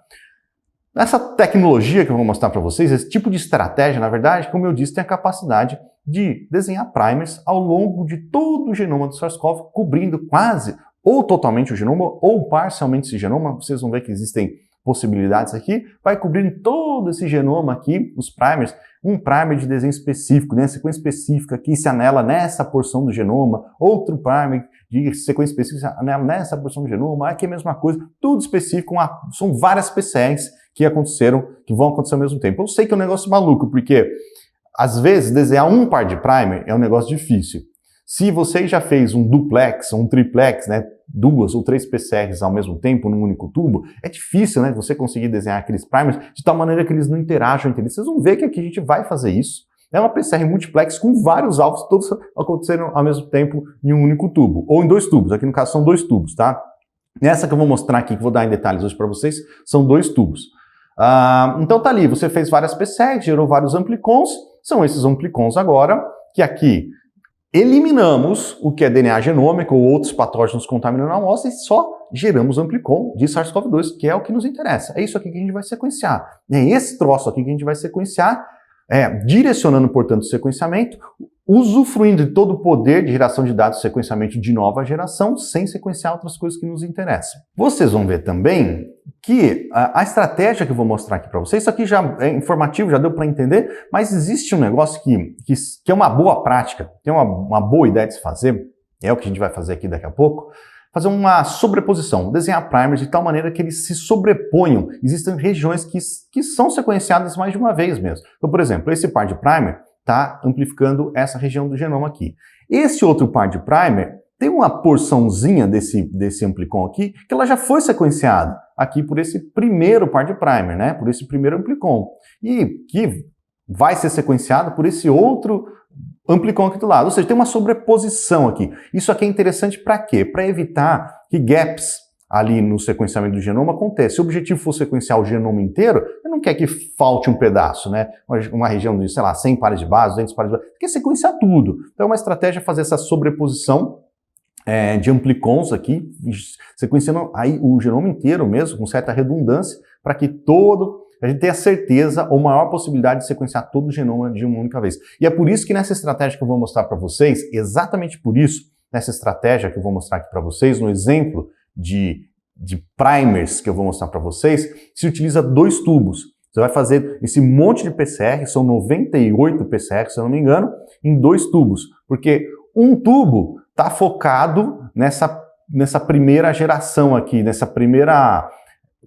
Essa tecnologia que eu vou mostrar para vocês, esse tipo de estratégia, na verdade, como eu disse, tem a capacidade de desenhar primers ao longo de todo o genoma do SARS-CoV, cobrindo quase ou totalmente o genoma ou parcialmente esse genoma. Vocês vão ver que existem possibilidades aqui. Vai cobrir todo esse genoma aqui, os primers, um primer de desenho específico, né? Sequência específica que se anela nessa porção do genoma, outro primer de sequência específica se anela nessa porção do genoma, aqui é a mesma coisa, tudo específico, são várias PCRs que vão acontecer ao mesmo tempo. Eu sei que é um negócio maluco, porque às vezes desenhar um par de primer é um negócio difícil. Se você já fez um duplex, um triplex, né, 2 ou 3 PCRs ao mesmo tempo num único tubo, é difícil, né, você conseguir desenhar aqueles primers de tal maneira que eles não interajam entre eles. Vocês vão ver que aqui a gente vai fazer isso. É uma PCR multiplex com vários alvos, todos acontecendo ao mesmo tempo em um único tubo, ou em 2 tubos. Aqui no caso são 2 tubos, tá? Nessa que eu vou mostrar aqui, que vou dar em detalhes hoje para vocês, são 2 tubos. Então tá ali, você fez várias PCRs, gerou vários amplicons, são esses amplicons agora, que aqui eliminamos o que é DNA genômico ou outros patógenos contaminando a amostra e só geramos amplicon de SARS-CoV-2, que é o que nos interessa. É isso aqui que a gente vai sequenciar. É esse troço aqui que a gente vai sequenciar, direcionando, portanto, o sequenciamento, usufruindo de todo o poder de geração de dados de sequenciamento de nova geração, sem sequenciar outras coisas que nos interessam. Vocês vão ver também que a estratégia que eu vou mostrar aqui para vocês, isso aqui já é informativo, já deu para entender, mas existe um negócio que é uma boa prática, que é uma boa ideia de se fazer, é o que a gente vai fazer aqui daqui a pouco, fazer uma sobreposição, desenhar primers de tal maneira que eles se sobreponham. Existem regiões que são sequenciadas mais de uma vez mesmo. Então, por exemplo, esse par de primer está amplificando essa região do genoma aqui. Esse outro par de primer tem uma porçãozinha desse amplicon aqui que ela já foi sequenciada aqui por esse primeiro par de primer, né? Por esse primeiro amplicon. E que vai ser sequenciado por esse outro amplicon aqui do lado. Ou seja, tem uma sobreposição aqui. Isso aqui é interessante para quê? Para evitar que gaps ali no sequenciamento do genoma aconteça. Se o objetivo for sequenciar o genoma inteiro, você não quer que falte um pedaço, né? Uma região de, sei lá, 100 pares de base, 200 pares de base. Você quer sequenciar tudo. Então é uma estratégia fazer essa sobreposição de amplicons aqui, sequenciando aí o genoma inteiro mesmo, com certa redundância, para que a gente tenha certeza ou maior possibilidade de sequenciar todo o genoma de uma única vez. E é por isso que nessa estratégia que eu vou mostrar para vocês, exatamente por isso, nessa estratégia que eu vou mostrar aqui para vocês, no exemplo de primers que eu vou mostrar para vocês, se utiliza 2 tubos. Você vai fazer esse monte de PCR, são 98 PCR, se eu não me engano, em 2 tubos. Porque um tubo está focado nessa primeira geração aqui, nessa primeira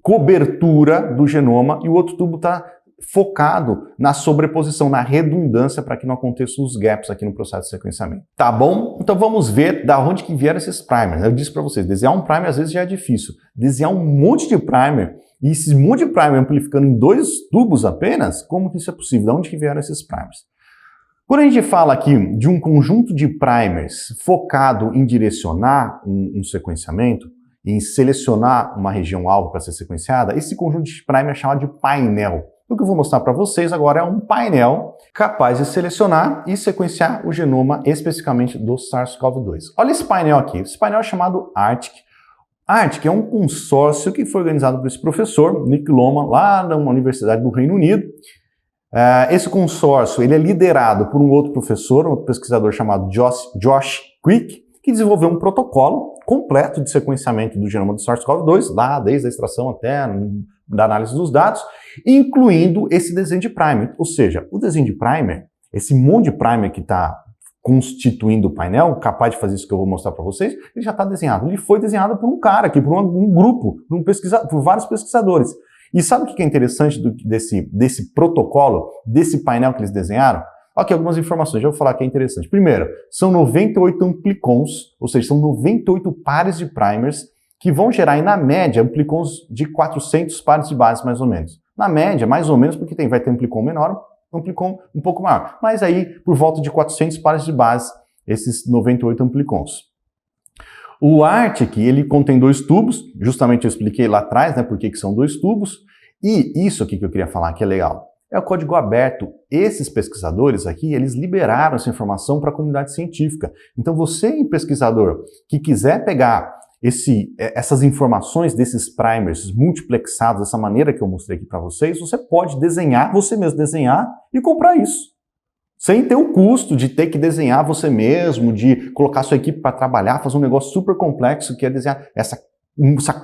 cobertura do genoma, e o outro tubo está focado na sobreposição, na redundância, para que não aconteçam os gaps aqui no processo de sequenciamento. Tá bom? Então vamos ver da onde que vieram esses primers. Eu disse para vocês, desenhar um primer às vezes já é difícil. Desenhar um monte de primer, e esse monte de primer amplificando em 2 tubos apenas, como que isso é possível? Da onde que vieram esses primers? Quando a gente fala aqui de um conjunto de primers focado em direcionar um sequenciamento, em selecionar uma região-alvo para ser sequenciada, esse conjunto de primer é chamado de painel. O que eu vou mostrar para vocês agora é um painel capaz de selecionar e sequenciar o genoma especificamente do SARS-CoV-2. Olha esse painel aqui. Esse painel é chamado ARTIC. ARTIC é um consórcio que foi organizado por esse professor, Nick Loma, lá na Universidade do Reino Unido. Esse consórcio ele é liderado por um outro professor, um outro pesquisador chamado Josh Quick, que desenvolveu um protocolo completo de sequenciamento do genoma do SARS-CoV-2, lá desde a extração até da análise dos dados, incluindo esse desenho de primer. Ou seja, o desenho de primer, esse monte de primer que está constituindo o painel, capaz de fazer isso que eu vou mostrar para vocês, ele já está desenhado. Ele foi desenhado por um cara aqui, por um grupo, por vários pesquisadores. E sabe o que é interessante desse protocolo, desse painel que eles desenharam? Aqui algumas informações, já vou falar que é interessante. Primeiro, são 98 amplicons, ou seja, são 98 pares de primers que vão gerar, na média, amplicons de 400 pares de base, mais ou menos. Na média, mais ou menos, porque vai ter amplicon menor, amplicon um pouco maior. Mas aí, por volta de 400 pares de base, esses 98 amplicons. O ARTIC, ele contém 2 tubos, justamente eu expliquei lá atrás, né, por que são 2 tubos, e isso aqui que eu queria falar que é legal. É o código aberto. Esses pesquisadores aqui, eles liberaram essa informação para a comunidade científica. Então você, pesquisador, que quiser pegar essas informações desses primers multiplexados dessa maneira que eu mostrei aqui para vocês, você pode desenhar, você mesmo desenhar e comprar isso. Sem ter o custo de ter que desenhar você mesmo, de colocar sua equipe para trabalhar, fazer um negócio super complexo que é desenhar essa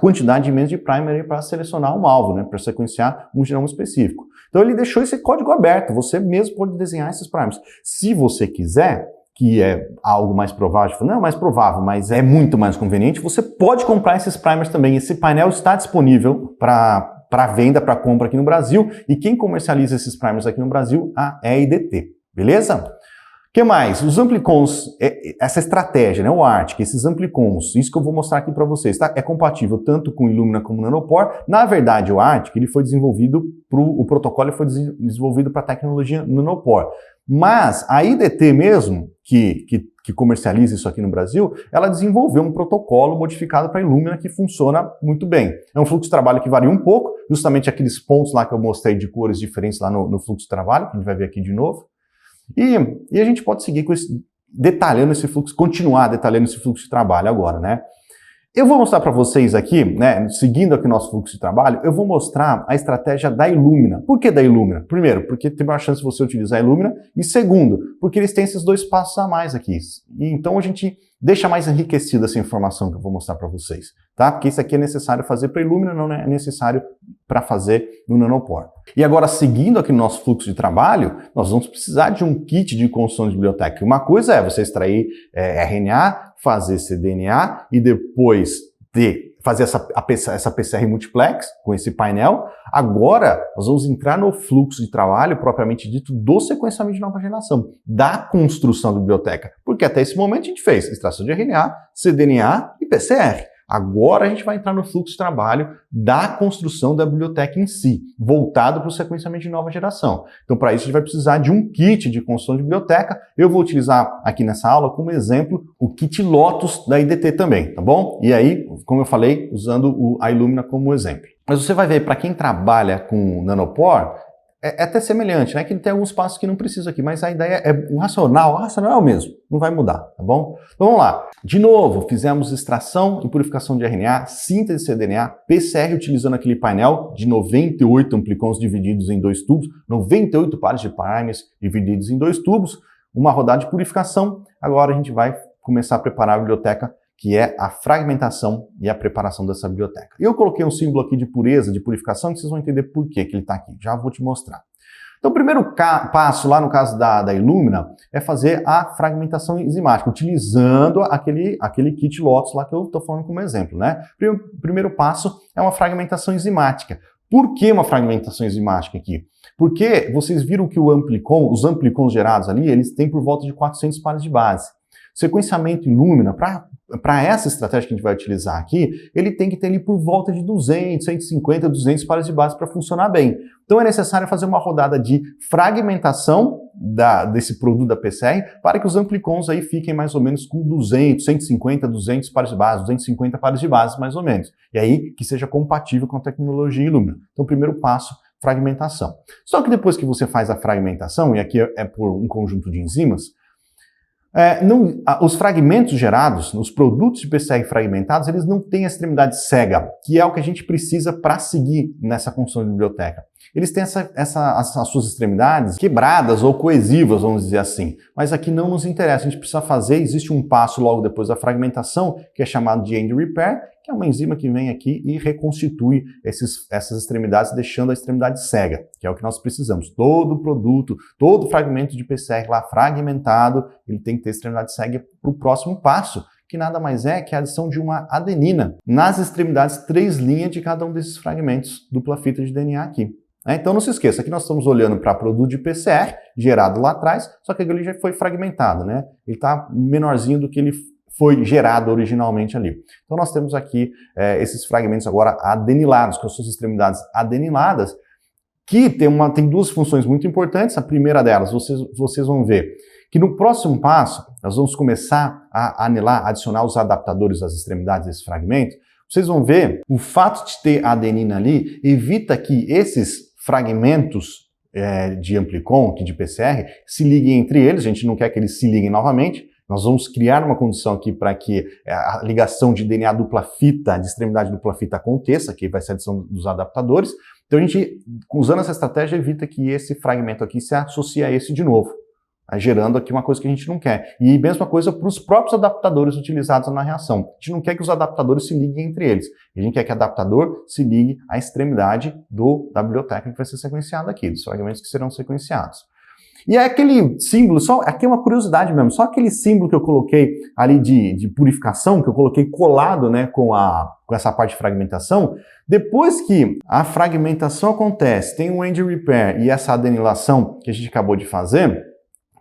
quantidade imensa de primer para selecionar um alvo, né, para sequenciar um genoma específico. Então ele deixou esse código aberto, você mesmo pode desenhar esses primers. Se você quiser, que é algo mais provável, não é mais provável, mas é muito mais conveniente, você pode comprar esses primers também. Esse painel está disponível para venda, para compra aqui no Brasil, e quem comercializa esses primers aqui no Brasil é a IDT, beleza? O que mais? Os amplicons, essa estratégia, né, o ARTIC, esses amplicons, isso que eu vou mostrar aqui para vocês, tá? É compatível tanto com Illumina como Nanopore. Na verdade, o ARTIC ele foi desenvolvido, o protocolo foi desenvolvido para a tecnologia Nanopore. Mas a IDT mesmo, que comercializa isso aqui no Brasil, ela desenvolveu um protocolo modificado para Illumina que funciona muito bem. É um fluxo de trabalho que varia um pouco, justamente aqueles pontos lá que eu mostrei de cores diferentes lá no fluxo de trabalho, que a gente vai ver aqui de novo. E a gente pode seguir com detalhando esse fluxo, continuar detalhando esse fluxo de trabalho agora, né? Eu vou mostrar para vocês aqui, né, seguindo aqui o nosso fluxo de trabalho, eu vou mostrar a estratégia da Illumina. Por que da Illumina? Primeiro, porque tem uma chance de você utilizar a Illumina, e segundo, porque eles têm esses dois passos a mais aqui. E então a gente deixa mais enriquecida essa informação que eu vou mostrar para vocês, tá? Porque isso aqui é necessário fazer para a Illumina, não é necessário para fazer no Nanopore. E agora, seguindo aqui no nosso fluxo de trabalho, nós vamos precisar de um kit de construção de biblioteca. Uma coisa é você extrair RNA, fazer cDNA e depois fazer essa PCR multiplex com esse painel. Agora, nós vamos entrar no fluxo de trabalho propriamente dito do sequenciamento de nova geração, da construção da biblioteca. Porque até esse momento a gente fez extração de RNA, cDNA e PCR. Agora a gente vai entrar no fluxo de trabalho da construção da biblioteca em si, voltado para o sequenciamento de nova geração. Então, para isso, a gente vai precisar de um kit de construção de biblioteca. Eu vou utilizar aqui nessa aula, como exemplo, o kit Lotus da IDT também, tá bom? E aí, como eu falei, usando a Illumina como exemplo. Mas você vai ver, para quem trabalha com Nanopore, é até semelhante, né? Que ele tem alguns passos que não precisa aqui, mas a ideia é o racional é o mesmo, não vai mudar, tá bom? Então vamos lá. De novo, fizemos extração e purificação de RNA, síntese de cDNA, PCR utilizando aquele painel de 98 amplicons divididos em 2 tubos, 98 pares de primers divididos em 2 tubos, uma rodada de purificação. Agora a gente vai começar a preparar a biblioteca, que é a fragmentação e a preparação dessa biblioteca. Eu coloquei um símbolo aqui de pureza, de purificação, que vocês vão entender por que ele está aqui. Já vou te mostrar. Então, o primeiro passo, lá no caso da Illumina, é fazer a fragmentação enzimática, utilizando aquele kit Lotus lá que eu estou falando como exemplo, né? O primeiro passo é uma fragmentação enzimática. Por que uma fragmentação enzimática aqui? Porque vocês viram que os amplicons gerados ali, eles têm por volta de 400 pares de base. Sequenciamento Illumina, para essa estratégia que a gente vai utilizar aqui, ele tem que ter ali por volta de 200, 150, 200 pares de base para funcionar bem. Então é necessário fazer uma rodada de fragmentação desse produto da PCR para que os amplicons aí fiquem mais ou menos com 200, 150, 200 pares de base, 250 pares de base mais ou menos. E aí que seja compatível com a tecnologia Illumina. Então primeiro passo, fragmentação. Só que depois que você faz a fragmentação, e aqui é por um conjunto de enzimas, os fragmentos gerados, os produtos de PCR fragmentados, eles não têm a extremidade cega, que é o que a gente precisa para seguir nessa construção de biblioteca. Eles têm as suas extremidades quebradas ou coesivas, vamos dizer assim. Mas aqui não nos interessa, a gente precisa fazer, existe um passo logo depois da fragmentação, que é chamado de end repair, que é uma enzima que vem aqui e reconstitui essas extremidades, deixando a extremidade cega, que é o que nós precisamos. Todo produto, todo fragmento de PCR lá fragmentado, ele tem que ter extremidade cega para o próximo passo, que nada mais é que a adição de uma adenina nas extremidades 3' de cada um desses fragmentos dupla fita de DNA aqui. Então não se esqueça, aqui nós estamos olhando para produto de PCR gerado lá atrás, só que ele já foi fragmentado, né? Ele está menorzinho do que ele foi gerado originalmente ali. Então nós temos aqui esses fragmentos agora adenilados, com as suas extremidades adeniladas, que tem duas funções muito importantes. A primeira delas, vocês vão ver que no próximo passo, nós vamos começar a anelar, adicionar os adaptadores às extremidades desse fragmento. Vocês vão ver, o fato de ter a adenina ali evita que esses fragmentos de amplicon, de PCR, se liguem entre eles. A gente não quer que eles se liguem novamente. Nós vamos criar uma condição aqui para que a ligação de DNA dupla fita, de extremidade dupla fita aconteça, que vai ser a adição dos adaptadores. Então a gente, usando essa estratégia, evita que esse fragmento aqui se associe a esse de novo, gerando aqui uma coisa que a gente não quer. E mesma coisa para os próprios adaptadores utilizados na reação. A gente não quer que os adaptadores se liguem entre eles. A gente quer que o adaptador se ligue à extremidade da biblioteca que vai ser sequenciada aqui, dos fragmentos que serão sequenciados. E é aquele símbolo, só aqui é uma curiosidade mesmo, só aquele símbolo que eu coloquei ali de purificação, que eu coloquei colado, né, com essa parte de fragmentação, depois que a fragmentação acontece, tem o end repair e essa adenilação que a gente acabou de fazer,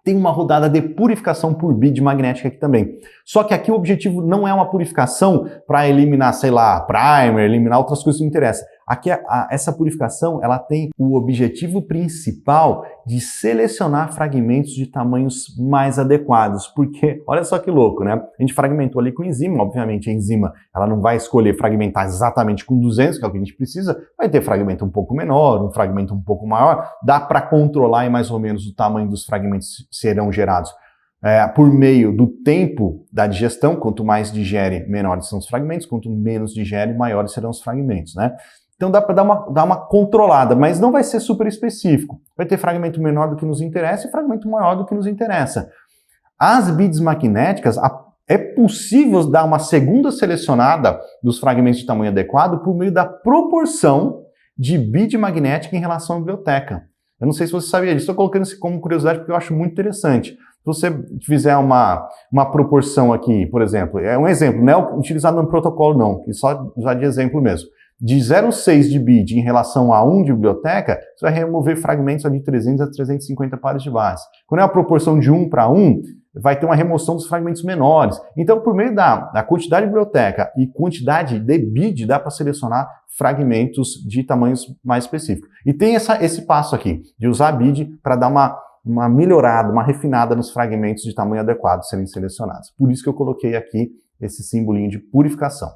tem uma rodada de purificação por bid magnética aqui também. Só que aqui o objetivo não é uma purificação para eliminar, sei lá, primer, eliminar outras coisas que não interessam. Aqui essa purificação ela tem o objetivo principal de selecionar fragmentos de tamanhos mais adequados, porque olha só que louco, né? A gente fragmentou ali com enzima, obviamente a enzima ela não vai escolher fragmentar exatamente com 200, que é o que a gente precisa, vai ter fragmento um pouco menor, um fragmento um pouco maior, dá para controlar em mais ou menos o tamanho dos fragmentos que serão gerados. Por meio do tempo da digestão, quanto mais digere, menores são os fragmentos, quanto menos digere, maiores serão os fragmentos, né? Então dá para dar uma controlada, mas não vai ser super específico. Vai ter fragmento menor do que nos interessa e fragmento maior do que nos interessa. As bids magnéticas, é possível dar uma segunda selecionada dos fragmentos de tamanho adequado por meio da proporção de bid magnética em relação à biblioteca. Eu não sei se você sabia disso, estou colocando isso como curiosidade porque eu acho muito interessante. Se você fizer uma proporção aqui, por exemplo, é um exemplo, não é utilizado no protocolo não, só usar de exemplo mesmo. De 0,6 de bid em relação a 1 de biblioteca, você vai remover fragmentos de 300 a 350 pares de base. Quando é uma proporção de 1 para 1, vai ter uma remoção dos fragmentos menores. Então, por meio da quantidade de biblioteca e quantidade de bid, dá para selecionar fragmentos de tamanhos mais específicos. E tem esse passo aqui, de usar bid para dar uma melhorada, uma refinada nos fragmentos de tamanho adequado serem selecionados. Por isso que eu coloquei aqui esse simbolinho de purificação.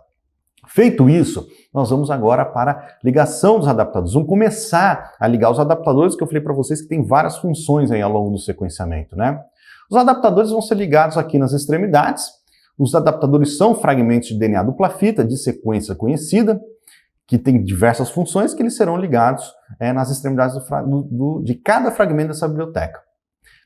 Feito isso, nós vamos agora para a ligação dos adaptadores. Vamos começar a ligar os adaptadores que eu falei para vocês que tem várias funções aí ao longo do sequenciamento, né? Os adaptadores vão ser ligados aqui nas extremidades. Os adaptadores são fragmentos de DNA dupla fita de sequência conhecida, que tem diversas funções que eles serão ligados nas extremidades de cada fragmento dessa biblioteca.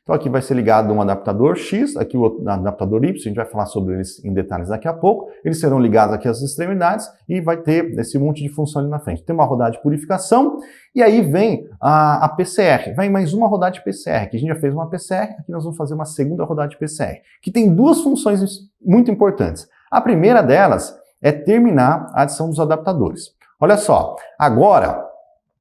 Então aqui vai ser ligado um adaptador X, aqui o adaptador Y, a gente vai falar sobre eles em detalhes daqui a pouco. Eles serão ligados aqui às extremidades e vai ter esse monte de função ali na frente. Tem uma rodada de purificação e aí vem a PCR. Vem mais uma rodada de PCR, aqui a gente já fez uma PCR, aqui nós vamos fazer uma segunda rodada de PCR, que tem duas funções muito importantes. A primeira delas é terminar a adição dos adaptadores. Olha só, agora,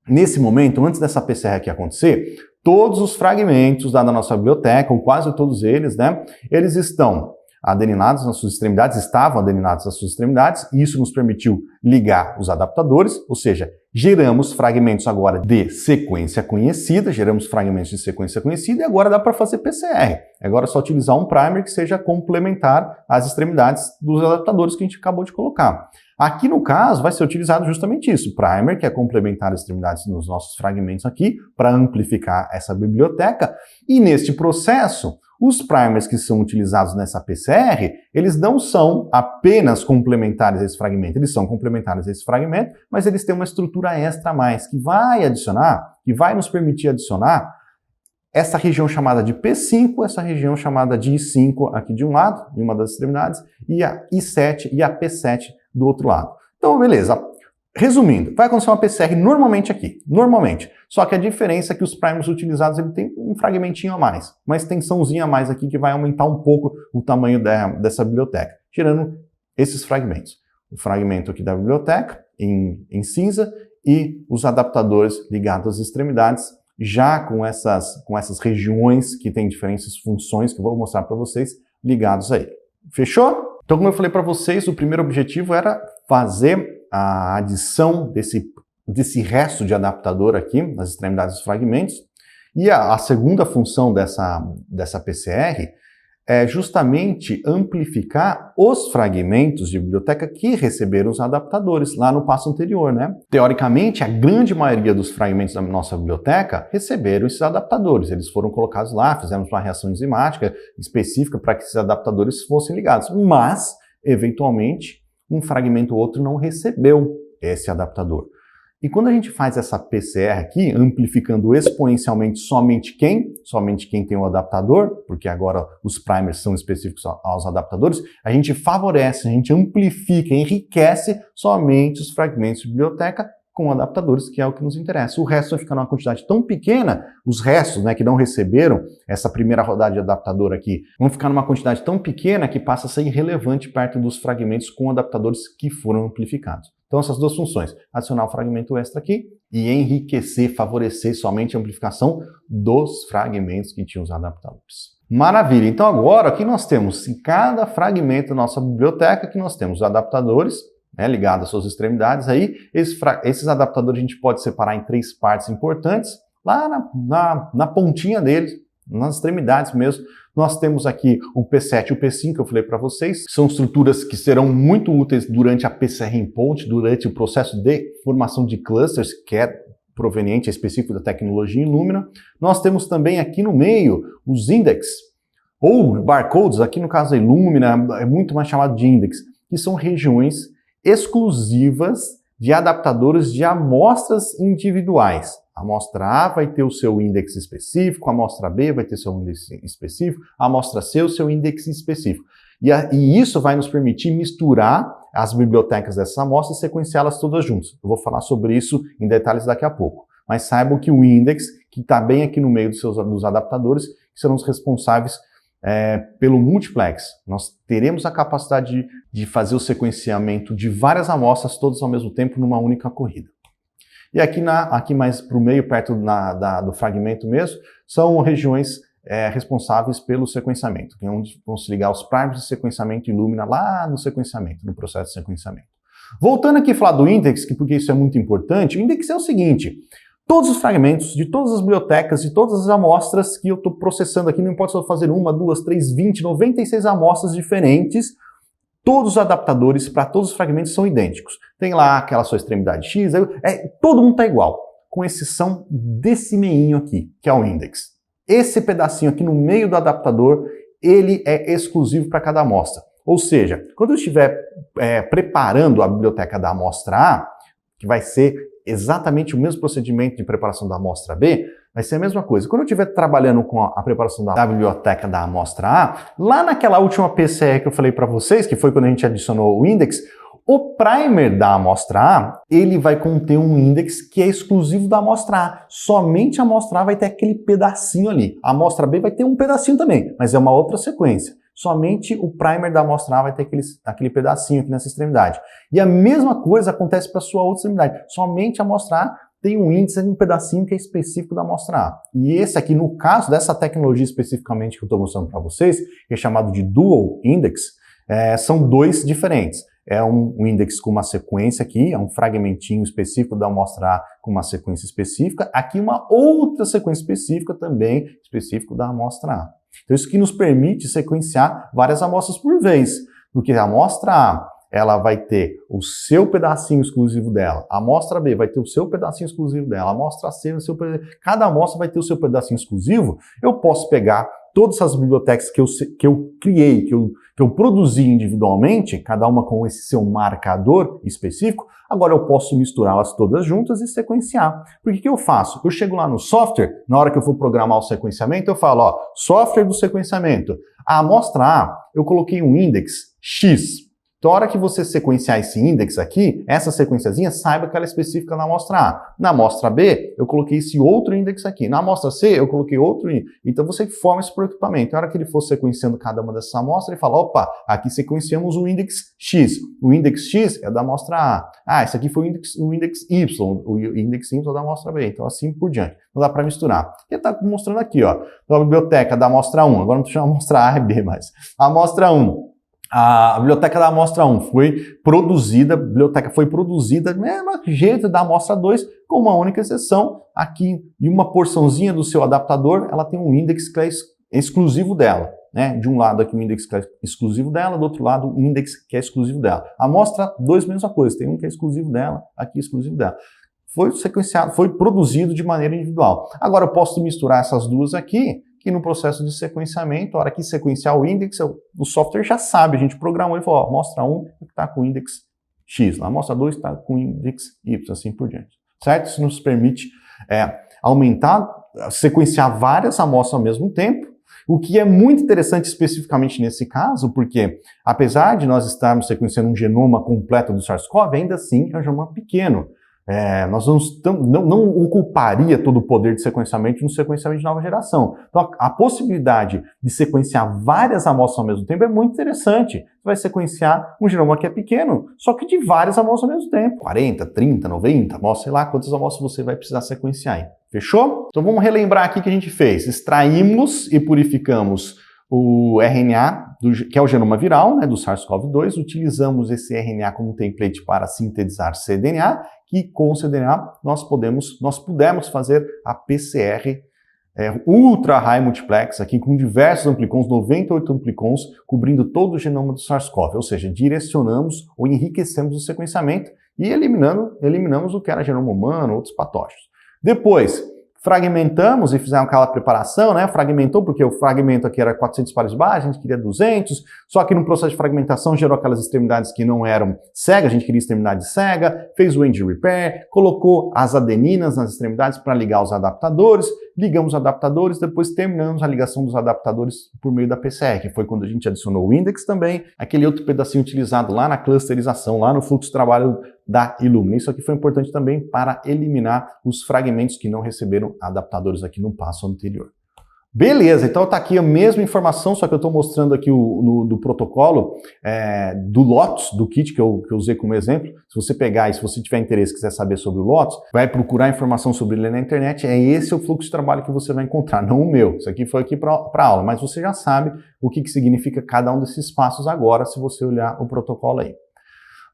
nesse momento, antes dessa PCR aqui acontecer, todos os fragmentos da nossa biblioteca, ou quase todos eles, né, eles estão adeninados nas suas extremidades, estavam adeninados nas suas extremidades, e isso nos permitiu ligar os adaptadores, ou seja, geramos fragmentos agora de sequência conhecida, e agora dá para fazer PCR. Agora é só utilizar um primer que seja complementar às extremidades dos adaptadores que a gente acabou de colocar. Aqui no caso vai ser utilizado justamente isso, primer, que é complementar as extremidades nos nossos fragmentos aqui, para amplificar essa biblioteca, e neste processo, os primers que são utilizados nessa PCR, eles não são apenas complementares a esse fragmento, eles são complementares a esse fragmento, mas eles têm uma estrutura extra a mais, que vai nos permitir adicionar essa região chamada de P5, essa região chamada de I5 aqui de um lado, em uma das extremidades, e a I7 e a P7 do outro lado. Então, beleza. Resumindo, vai acontecer uma PCR normalmente aqui, normalmente. Só que a diferença é que os primers utilizados ele tem um fragmentinho a mais, uma extensãozinha a mais aqui que vai aumentar um pouco o tamanho dessa biblioteca, tirando esses fragmentos. O fragmento aqui da biblioteca em cinza e os adaptadores ligados às extremidades, já com essas regiões que têm diferentes funções que eu vou mostrar para vocês ligados aí. Fechou? Então, como eu falei para vocês, o primeiro objetivo era fazer a adição desse resto de adaptador aqui nas extremidades dos fragmentos. E a segunda função dessa PCR é justamente amplificar os fragmentos de biblioteca que receberam os adaptadores lá no passo anterior, né? Teoricamente, a grande maioria dos fragmentos da nossa biblioteca receberam esses adaptadores. Eles foram colocados lá, fizemos uma reação enzimática específica para que esses adaptadores fossem ligados. Mas, eventualmente, um fragmento ou outro não recebeu esse adaptador. E quando a gente faz essa PCR aqui, amplificando exponencialmente somente quem? Somente quem tem o adaptador, porque agora os primers são específicos aos adaptadores, a gente favorece, a gente amplifica, enriquece somente os fragmentos de biblioteca com adaptadores, que é o que nos interessa. O resto vai ficar numa quantidade tão pequena, os restos, né, que não receberam essa primeira rodada de adaptador aqui, vão ficar numa quantidade tão pequena que passa a ser irrelevante perto dos fragmentos com adaptadores que foram amplificados. Então essas duas funções, adicionar o fragmento extra aqui e enriquecer, favorecer somente a amplificação dos fragmentos que tinham os adaptadores. Maravilha! Então agora aqui nós temos em cada fragmento da nossa biblioteca que nós temos os adaptadores, né, ligado às suas extremidades aí. Esses adaptadores a gente pode separar em 3 partes importantes, lá na pontinha deles, nas extremidades mesmo. Nós temos aqui o P7 e o P5, que eu falei para vocês, são estruturas que serão muito úteis durante a PCR em ponte, durante o processo de formação de clusters, que é proveniente, específico da tecnologia Illumina. Nós temos também aqui no meio os index, ou barcodes, aqui no caso da Illumina, é muito mais chamado de index, que são regiões exclusivas de adaptadores de amostras individuais. A amostra A vai ter o seu índex específico, a amostra B vai ter seu índex específico, a amostra C o seu índex específico. E isso vai nos permitir misturar as bibliotecas dessas amostras e sequenciá-las todas juntas. Eu vou falar sobre isso em detalhes daqui a pouco. Mas saibam que o índex, que está bem aqui no meio dos adaptadores, que serão os responsáveis pelo multiplex. Nós teremos a capacidade de fazer o sequenciamento de várias amostras todas ao mesmo tempo numa única corrida. E aqui mais para o meio, perto do fragmento mesmo, são regiões responsáveis pelo sequenciamento, que é onde vão se ligar os primers de sequenciamento Illumina lá no sequenciamento, no processo de sequenciamento. Voltando aqui a falar do index, porque isso é muito importante, o index é o seguinte: todos os fragmentos de todas as bibliotecas, de todas as amostras que eu estou processando aqui, não importa se eu fazer 1, 2, 3, 20, 96 amostras diferentes, todos os adaptadores para todos os fragmentos são idênticos. Tem lá aquela sua extremidade X, todo mundo está igual, com exceção desse meinho aqui, que é o index. Esse pedacinho aqui no meio do adaptador, ele é exclusivo para cada amostra. Ou seja, quando eu estiver preparando a biblioteca da amostra A, que vai ser exatamente o mesmo procedimento de preparação da amostra B, vai ser a mesma coisa. Quando eu estiver trabalhando com a preparação da biblioteca da amostra A, lá naquela última PCR que eu falei para vocês, que foi quando a gente adicionou o index, o primer da amostra A, ele vai conter um index que é exclusivo da amostra A. Somente a amostra A vai ter aquele pedacinho ali. A amostra B vai ter um pedacinho também, mas é uma outra sequência. Somente o primer da amostra A vai ter aquele pedacinho aqui nessa extremidade. E a mesma coisa acontece para a sua outra extremidade. Somente a amostra A tem um índice, um pedacinho que é específico da amostra A. E esse aqui, no caso dessa tecnologia especificamente que eu estou mostrando para vocês, que é chamado de Dual Index, são 2 diferentes. É um index com uma sequência aqui, é um fragmentinho específico da amostra A com uma sequência específica. Aqui uma outra sequência específica também, específico da amostra A. Então isso que nos permite sequenciar várias amostras por vez, porque a amostra A, ela vai ter o seu pedacinho exclusivo dela, a amostra B vai ter o seu pedacinho exclusivo dela, a amostra C, cada amostra vai ter o seu pedacinho exclusivo. Eu posso pegar todas essas bibliotecas que eu criei, que eu produzi individualmente, cada uma com esse seu marcador específico, agora eu posso misturá-las todas juntas e sequenciar. Porque o que eu faço? Eu chego lá no software, na hora que eu for programar o sequenciamento, eu falo, ó, software do sequenciamento. A amostra A, eu coloquei um index X. Então, a hora que você sequenciar esse index aqui, essa sequenciazinha, saiba que ela é específica na amostra A. Na amostra B, eu coloquei esse outro index aqui. Na amostra C, eu coloquei outro index. Então, você forma isso por equipamento. A hora que ele for sequenciando cada uma dessas amostras, ele fala, opa, aqui sequenciamos o index X. O index X é da amostra A. Ah, esse aqui foi o index Y. O index Y é da amostra B. Então, assim por diante. Não dá para misturar. Ele está mostrando aqui, ó, a biblioteca da amostra 1. Agora não estou chamando a amostra A e B mais. A amostra 1. A biblioteca da amostra 1 foi produzida, a biblioteca foi produzida do mesmo jeito da amostra 2, com uma única exceção. Aqui, em uma porçãozinha do seu adaptador, ela tem um index que é exclusivo dela. né? De um lado aqui o índice que é exclusivo dela, do outro lado o índice que é exclusivo dela. A amostra, dois mesma coisa, tem um que é exclusivo dela, aqui exclusivo dela. Foi sequenciado, foi produzido de maneira individual. Agora eu posso misturar essas duas aqui, que no processo de sequenciamento, a hora que sequenciar o índice, o software já sabe, a gente programou e falou, ó, amostra 1 está com o índice X, a amostra 2 está com o índice Y, assim por diante. Certo? Isso nos permite aumentar, sequenciar várias amostras ao mesmo tempo, o que é muito interessante especificamente nesse caso, porque apesar de nós estarmos sequenciando um genoma completo do SARS-CoV, ainda assim é um genoma pequeno. Nós não ocuparia todo o poder de sequenciamento no sequenciamento de nova geração. Então, a possibilidade de sequenciar várias amostras ao mesmo tempo é muito interessante. Você vai sequenciar um genoma que é pequeno, só que de várias amostras ao mesmo tempo. 40, 30, 90 amostras, sei lá quantas amostras você vai precisar sequenciar aí. Fechou? Então vamos relembrar aqui o que a gente fez. Extraímos e purificamos o RNA, que é o genoma viral, né, do SARS-CoV-2, utilizamos esse RNA como template para sintetizar cDNA, e com o cDNA nós pudemos fazer a PCR Ultra High Multiplex, aqui com diversos amplicons, 98 amplicons, cobrindo todo o genoma do SARS-CoV, ou seja, direcionamos ou enriquecemos o sequenciamento e eliminamos o que era genoma humano, outros patógenos. Depois, fragmentamos e fizemos aquela preparação, né? Fragmentou, porque o fragmento aqui era 400 pares de base, a gente queria 200, só que no processo de fragmentação gerou aquelas extremidades que não eram cegas, a gente queria extremidade cega, fez o end repair, colocou as adeninas nas extremidades para ligar os adaptadores, ligamos os adaptadores, depois terminamos a ligação dos adaptadores por meio da PCR, que foi quando a gente adicionou o index também, aquele outro pedacinho utilizado lá na clusterização, lá no fluxo de trabalho da Illumina. Isso aqui foi importante também para eliminar os fragmentos que não receberam adaptadores aqui no passo anterior. Beleza, então tá aqui a mesma informação, só que eu estou mostrando aqui do protocolo do Lotus, do kit que eu usei como exemplo. Se você pegar e se você tiver interesse e quiser saber sobre o Lotus, vai procurar informação sobre ele na internet, esse é o fluxo de trabalho que você vai encontrar, não o meu. Isso aqui foi aqui para aula, mas você já sabe o que significa cada um desses passos agora, se você olhar o protocolo aí.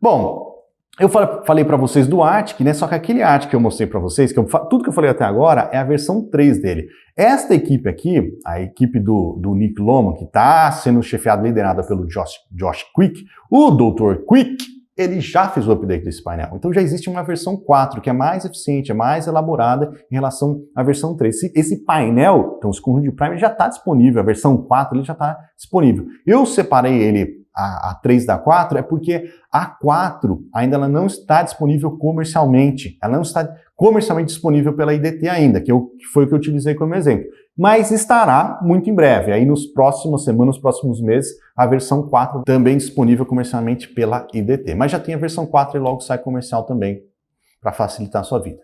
Bom, eu falei para vocês do Arctic, né? Só que aquele Arctic que eu mostrei para vocês, tudo que eu falei até agora é a versão 3 dele. Esta equipe aqui, a equipe do Nick Loma, que está sendo chefiada, liderada pelo Josh Quick, o Dr. Quick, ele já fez o update desse painel. Então já existe uma versão 4, que é mais eficiente, é mais elaborada em relação à versão 3. Esse painel, então esse conjunto de Prime, já está disponível, a versão 4 ele já está disponível. Eu separei ele a 3 da 4 é porque a 4 ainda ela não está disponível comercialmente. Ela não está comercialmente disponível pela IDT ainda, que foi o que eu utilizei como exemplo. Mas estará muito em breve. Aí nos próximas semanas, nos próximos meses, a versão 4 também disponível comercialmente pela IDT. Mas já tem a versão 4 e logo sai comercial também para facilitar a sua vida.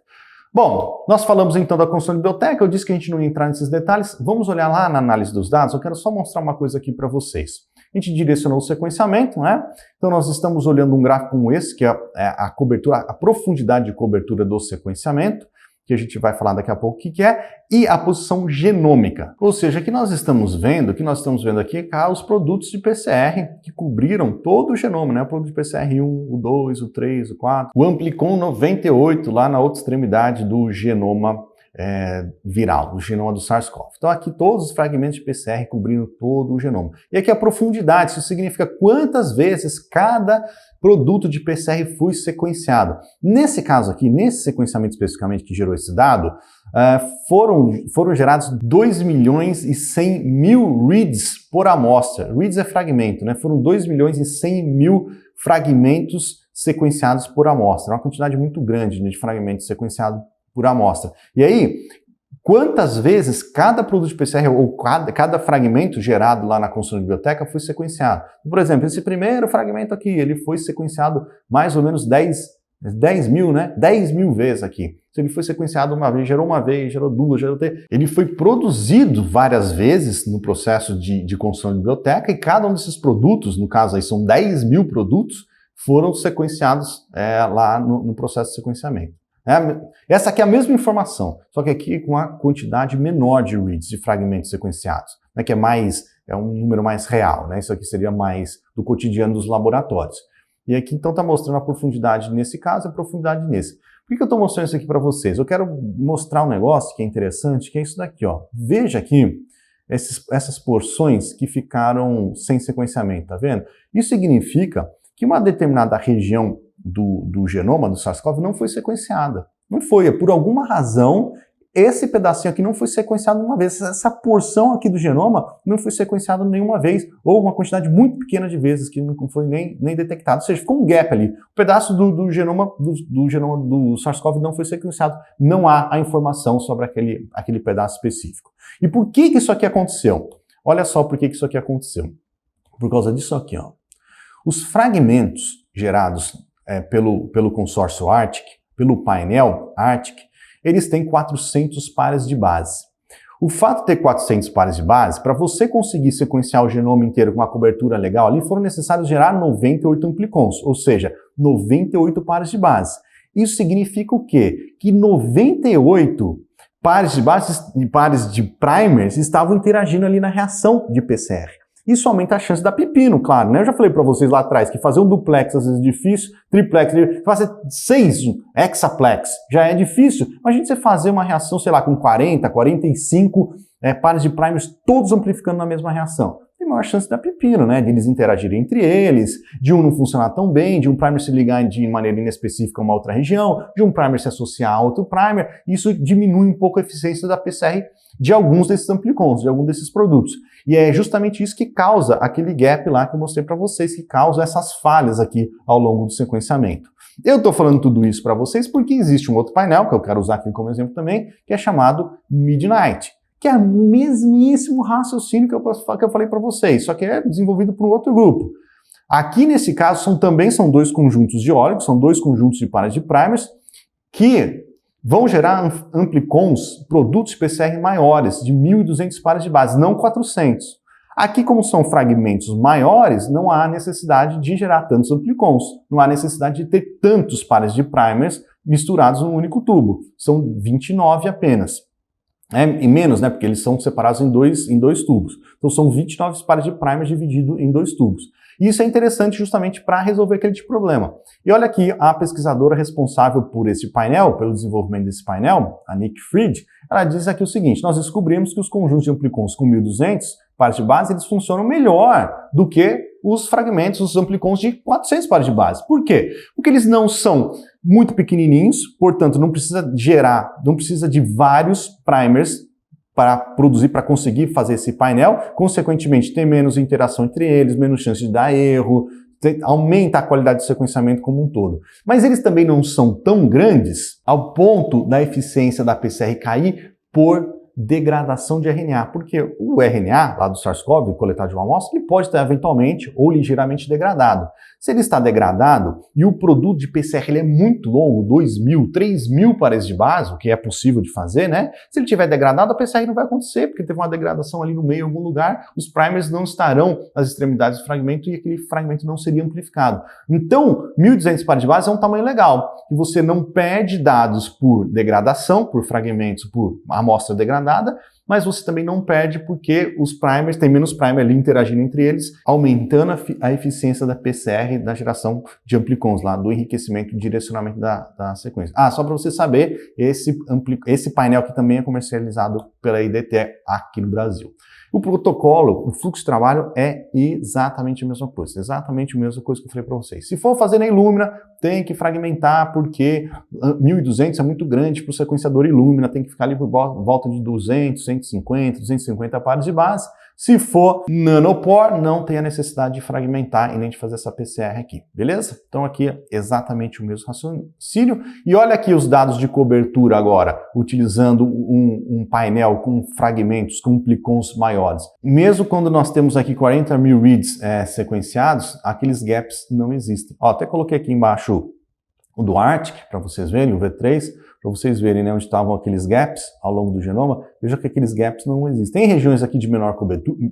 Bom, nós falamos então da construção de biblioteca, eu disse que a gente não ia entrar nesses detalhes. Vamos olhar lá na análise dos dados. Eu quero só mostrar uma coisa aqui para vocês. A gente direcionou o sequenciamento, né? Então nós estamos olhando um gráfico como esse, que é a cobertura, a profundidade de cobertura do sequenciamento, que a gente vai falar daqui a pouco o que é, e a posição genômica. Ou seja, o que nós estamos vendo aqui é os produtos de PCR que cobriram todo o genoma, né? O produto de PCR 1, o 2, o 3, o 4, o Amplicon 98 lá na outra extremidade do genoma viral, do genoma do SARS-CoV. Então aqui todos os fragmentos de PCR cobrindo todo o genoma. E aqui a profundidade, isso significa quantas vezes cada produto de PCR foi sequenciado. Nesse caso aqui, nesse sequenciamento especificamente que gerou esse dado, foram gerados 2.100.000 reads por amostra. Reads é fragmento, né? Foram 2.100.000 fragmentos sequenciados por amostra. Uma quantidade muito grande de fragmentos sequenciados por amostra. E aí, quantas vezes cada produto de PCR ou cada fragmento gerado lá na construção de biblioteca foi sequenciado? Por exemplo, esse primeiro fragmento aqui, ele foi sequenciado mais ou menos 10 mil, né? 10 mil vezes aqui. Então, ele foi sequenciado uma vez, gerou duas, gerou três. Ele foi produzido várias vezes no processo de construção de biblioteca e cada um desses produtos, no caso aí são 10 mil produtos, foram sequenciados lá no processo de sequenciamento. Essa aqui é a mesma informação, só que aqui com a quantidade menor de reads, de fragmentos sequenciados, né, que é um número mais real, né? Isso aqui seria mais do cotidiano dos laboratórios. E aqui então está mostrando a profundidade nesse caso e a profundidade nesse. Por que eu estou mostrando isso aqui para vocês? Eu quero mostrar um negócio que é interessante, que é isso daqui, ó. Veja aqui essas porções que ficaram sem sequenciamento, tá vendo? Isso significa que uma determinada região do genoma do SARS-CoV não foi sequenciada. Não foi, por alguma razão, esse pedacinho aqui não foi sequenciado uma vez, essa porção aqui do genoma não foi sequenciada nenhuma vez, ou uma quantidade muito pequena de vezes que não foi nem detectado, ou seja, ficou um gap ali. O pedaço do genoma do SARS-CoV não foi sequenciado, não há a informação sobre aquele pedaço específico. E por que isso aqui aconteceu? Olha só por que isso aqui aconteceu. Por causa disso aqui, ó. Os fragmentos gerados pelo consórcio ARTIC, pelo painel ARTIC, eles têm 400 pares de base. O fato de ter 400 pares de base, para você conseguir sequenciar o genoma inteiro com uma cobertura legal ali, foram necessários gerar 98 amplicons, ou seja, 98 pares de base. Isso significa o quê? Que 98 pares de bases e pares de primers estavam interagindo ali na reação de PCR. Isso aumenta a chance da pepino, claro, né? Eu já falei para vocês lá atrás que fazer um duplex às vezes é difícil, triplex, fazer 6 hexaplex já é difícil. Imagina você fazer uma reação, sei lá, com 40, 45 pares de primers todos amplificando na mesma reação. Tem maior chance da pepino, né? De eles interagirem entre eles, de um não funcionar tão bem, de um primer se ligar de maneira inespecífica a uma outra região, de um primer se associar a outro primer. Isso diminui um pouco a eficiência da PCR de alguns desses amplicons, de alguns desses produtos. E é justamente isso que causa aquele gap lá que eu mostrei para vocês, que causa essas falhas aqui ao longo do sequenciamento. Eu estou falando tudo isso para vocês porque existe um outro painel, que eu quero usar aqui como exemplo também, que é chamado Midnight, que é o mesmíssimo raciocínio que eu falei para vocês, só que é desenvolvido por um outro grupo. Aqui, nesse caso, também são dois conjuntos de óleos, são dois conjuntos de pares de primers, que vão gerar amplicons, produtos PCR maiores, de 1.200 pares de base, não 400. Aqui, como são fragmentos maiores, não há necessidade de gerar tantos amplicons, não há necessidade de ter tantos pares de primers misturados num único tubo. São 29 apenas. E menos, né? Porque eles são separados em dois tubos. Então são 29 pares de primers divididos em 2 tubos. E isso é interessante justamente para resolver aquele tipo de problema. E olha aqui, a pesquisadora responsável por esse painel, pelo desenvolvimento desse painel, a Nick Fried, ela diz aqui o seguinte: nós descobrimos que os conjuntos de amplicons com 1.200 pares de base, eles funcionam melhor do que os fragmentos, os amplicons de 400 pares de base. Por quê? Porque eles não são muito pequenininhos, portanto não precisa de vários primers para produzir, para conseguir fazer esse painel, consequentemente tem menos interação entre eles, menos chance de dar erro, aumenta a qualidade do sequenciamento como um todo. Mas eles também não são tão grandes ao ponto da eficiência da PCR cair por degradação de RNA, porque o RNA lá do SARS-CoV, coletado de uma amostra, ele pode estar eventualmente ou ligeiramente degradado. Se ele está degradado e o produto de PCR ele é muito longo, 2.000, 3.000 pares de base, o que é possível de fazer, né? Se ele estiver degradado, a PCR não vai acontecer, porque teve uma degradação ali no meio, em algum lugar, os primers não estarão nas extremidades do fragmento e aquele fragmento não seria amplificado. Então, 1.200 pares de base é um tamanho legal, e você não perde dados por degradação, por fragmentos, por amostra degradada, mas você também não perde porque os primers, tem menos primer ali interagindo entre eles, aumentando a eficiência da PCR, da geração de amplicons lá, do enriquecimento e direcionamento da sequência. Só para você saber, esse painel aqui também é comercializado pela IDT aqui no Brasil. O protocolo, o fluxo de trabalho é exatamente a mesma coisa, exatamente a mesma coisa que eu falei para vocês. Se for fazer na Illumina, tem que fragmentar, porque 1.200 é muito grande para o sequenciador Illumina, tem que ficar ali por volta de 200, 150, 250 pares de base. Se for nanopore, não tem a necessidade de fragmentar e nem de fazer essa PCR aqui, beleza? Então aqui é exatamente o mesmo raciocínio. E olha aqui os dados de cobertura agora, utilizando um painel com fragmentos, com amplicons maiores. Mesmo quando nós temos aqui 40.000 reads sequenciados, aqueles gaps não existem. Até coloquei aqui embaixo o do ARTIC, para vocês verem, o V3, para vocês verem, né, onde estavam aqueles gaps ao longo do genoma. Veja que aqueles gaps não existem. Tem regiões aqui de menor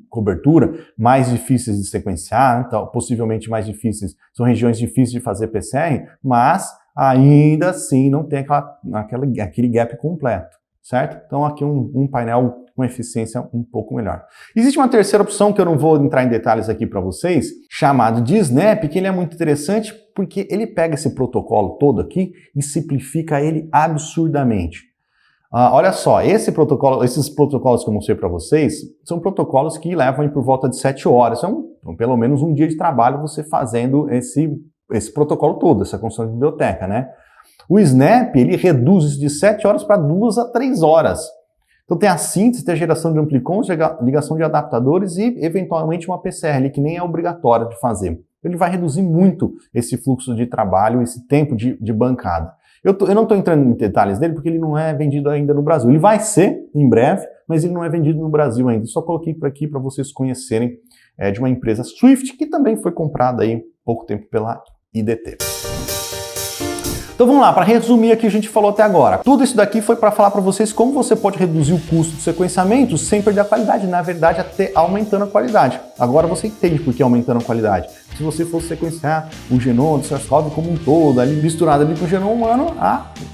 cobertura, mais difíceis de sequenciar, então, possivelmente mais difíceis, são regiões difíceis de fazer PCR, mas ainda assim não tem aquele gap completo, certo? Então aqui um painel com eficiência um pouco melhor. Existe uma terceira opção que eu não vou entrar em detalhes aqui para vocês, chamado de SNAP, que ele é muito interessante porque ele pega esse protocolo todo aqui e simplifica ele absurdamente. Olha só, esses protocolos que eu mostrei para vocês são protocolos que levam por volta de 7 horas. São pelo menos um dia de trabalho você fazendo esse protocolo todo, essa construção de biblioteca, né? O Snap, ele reduz isso de 7 horas para 2 a 3 horas. Então tem a síntese, tem a geração de amplicons, ligação de adaptadores e, eventualmente, uma PCR ali, que nem é obrigatória de fazer. Ele vai reduzir muito esse fluxo de trabalho, esse tempo de bancada. Eu não estou entrando em detalhes dele porque ele não é vendido ainda no Brasil. Ele vai ser em breve, mas ele não é vendido no Brasil ainda. Só coloquei por aqui para vocês conhecerem de uma empresa Swift, que também foi comprada aí pouco tempo pela IDT. Então vamos lá, para resumir aqui o que a gente falou até agora. Tudo isso daqui foi para falar para vocês como você pode reduzir o custo do sequenciamento sem perder a qualidade, na verdade até aumentando a qualidade. Agora você entende por que aumentando a qualidade. Se você fosse sequenciar o genoma do SARS-CoV como um todo, ali misturado ali com o genoma humano,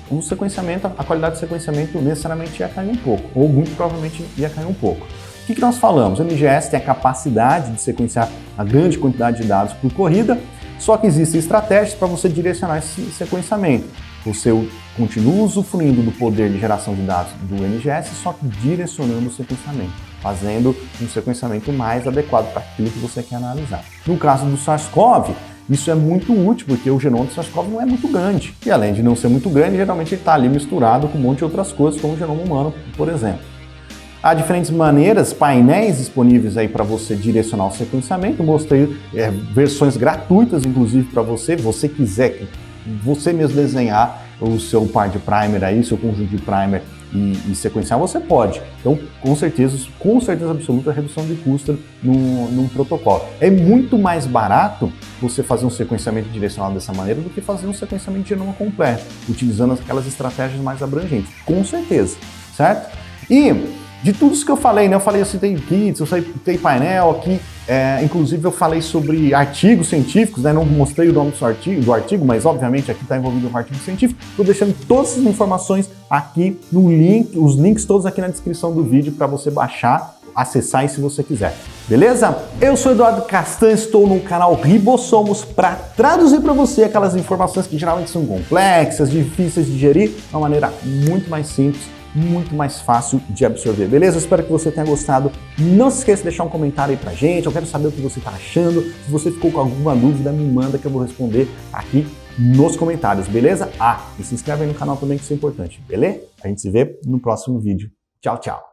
o sequenciamento, a qualidade do sequenciamento necessariamente ia cair um pouco, ou muito provavelmente ia cair um pouco. O que nós falamos? O NGS tem a capacidade de sequenciar a grande quantidade de dados por corrida, só que existem estratégias para você direcionar esse sequenciamento. Você continua usufruindo do poder de geração de dados do NGS, só que direcionando o sequenciamento, fazendo um sequenciamento mais adequado para aquilo que você quer analisar. No caso do SARS-CoV, isso é muito útil, porque o genoma do SARS-CoV não é muito grande. E além de não ser muito grande, geralmente ele está ali misturado com um monte de outras coisas, como o genoma humano, por exemplo. Há diferentes maneiras, painéis disponíveis aí para você direcionar o sequenciamento. Mostrei versões gratuitas, inclusive, para você. Se você quiser, você mesmo desenhar o seu par de primer aí, seu conjunto de primer e sequenciar, você pode. Então, com certeza absoluta, a redução de custo num protocolo. É muito mais barato você fazer um sequenciamento direcionado dessa maneira do que fazer um sequenciamento de genoma completo, utilizando aquelas estratégias mais abrangentes. Com certeza, certo? E de tudo isso que eu falei, né? Eu falei, eu citei kits, eu citei painel aqui, inclusive eu falei sobre artigos científicos, né? Não mostrei o nome do artigo, mas obviamente aqui está envolvido um artigo científico. Estou deixando todas as informações aqui no link, os links todos aqui na descrição do vídeo para você baixar, acessar aí se você quiser. Beleza? Eu sou Eduardo Castan, estou no canal Ribossomos para traduzir para você aquelas informações que geralmente são complexas, difíceis de digerir, de uma maneira muito mais simples, muito mais fácil de absorver, beleza? Espero que você tenha gostado. Não se esqueça de deixar um comentário aí pra gente, eu quero saber o que você tá achando. Se você ficou com alguma dúvida, me manda que eu vou responder aqui nos comentários, beleza? E se inscreve aí no canal também, que isso é importante, beleza? A gente se vê no próximo vídeo. Tchau, tchau!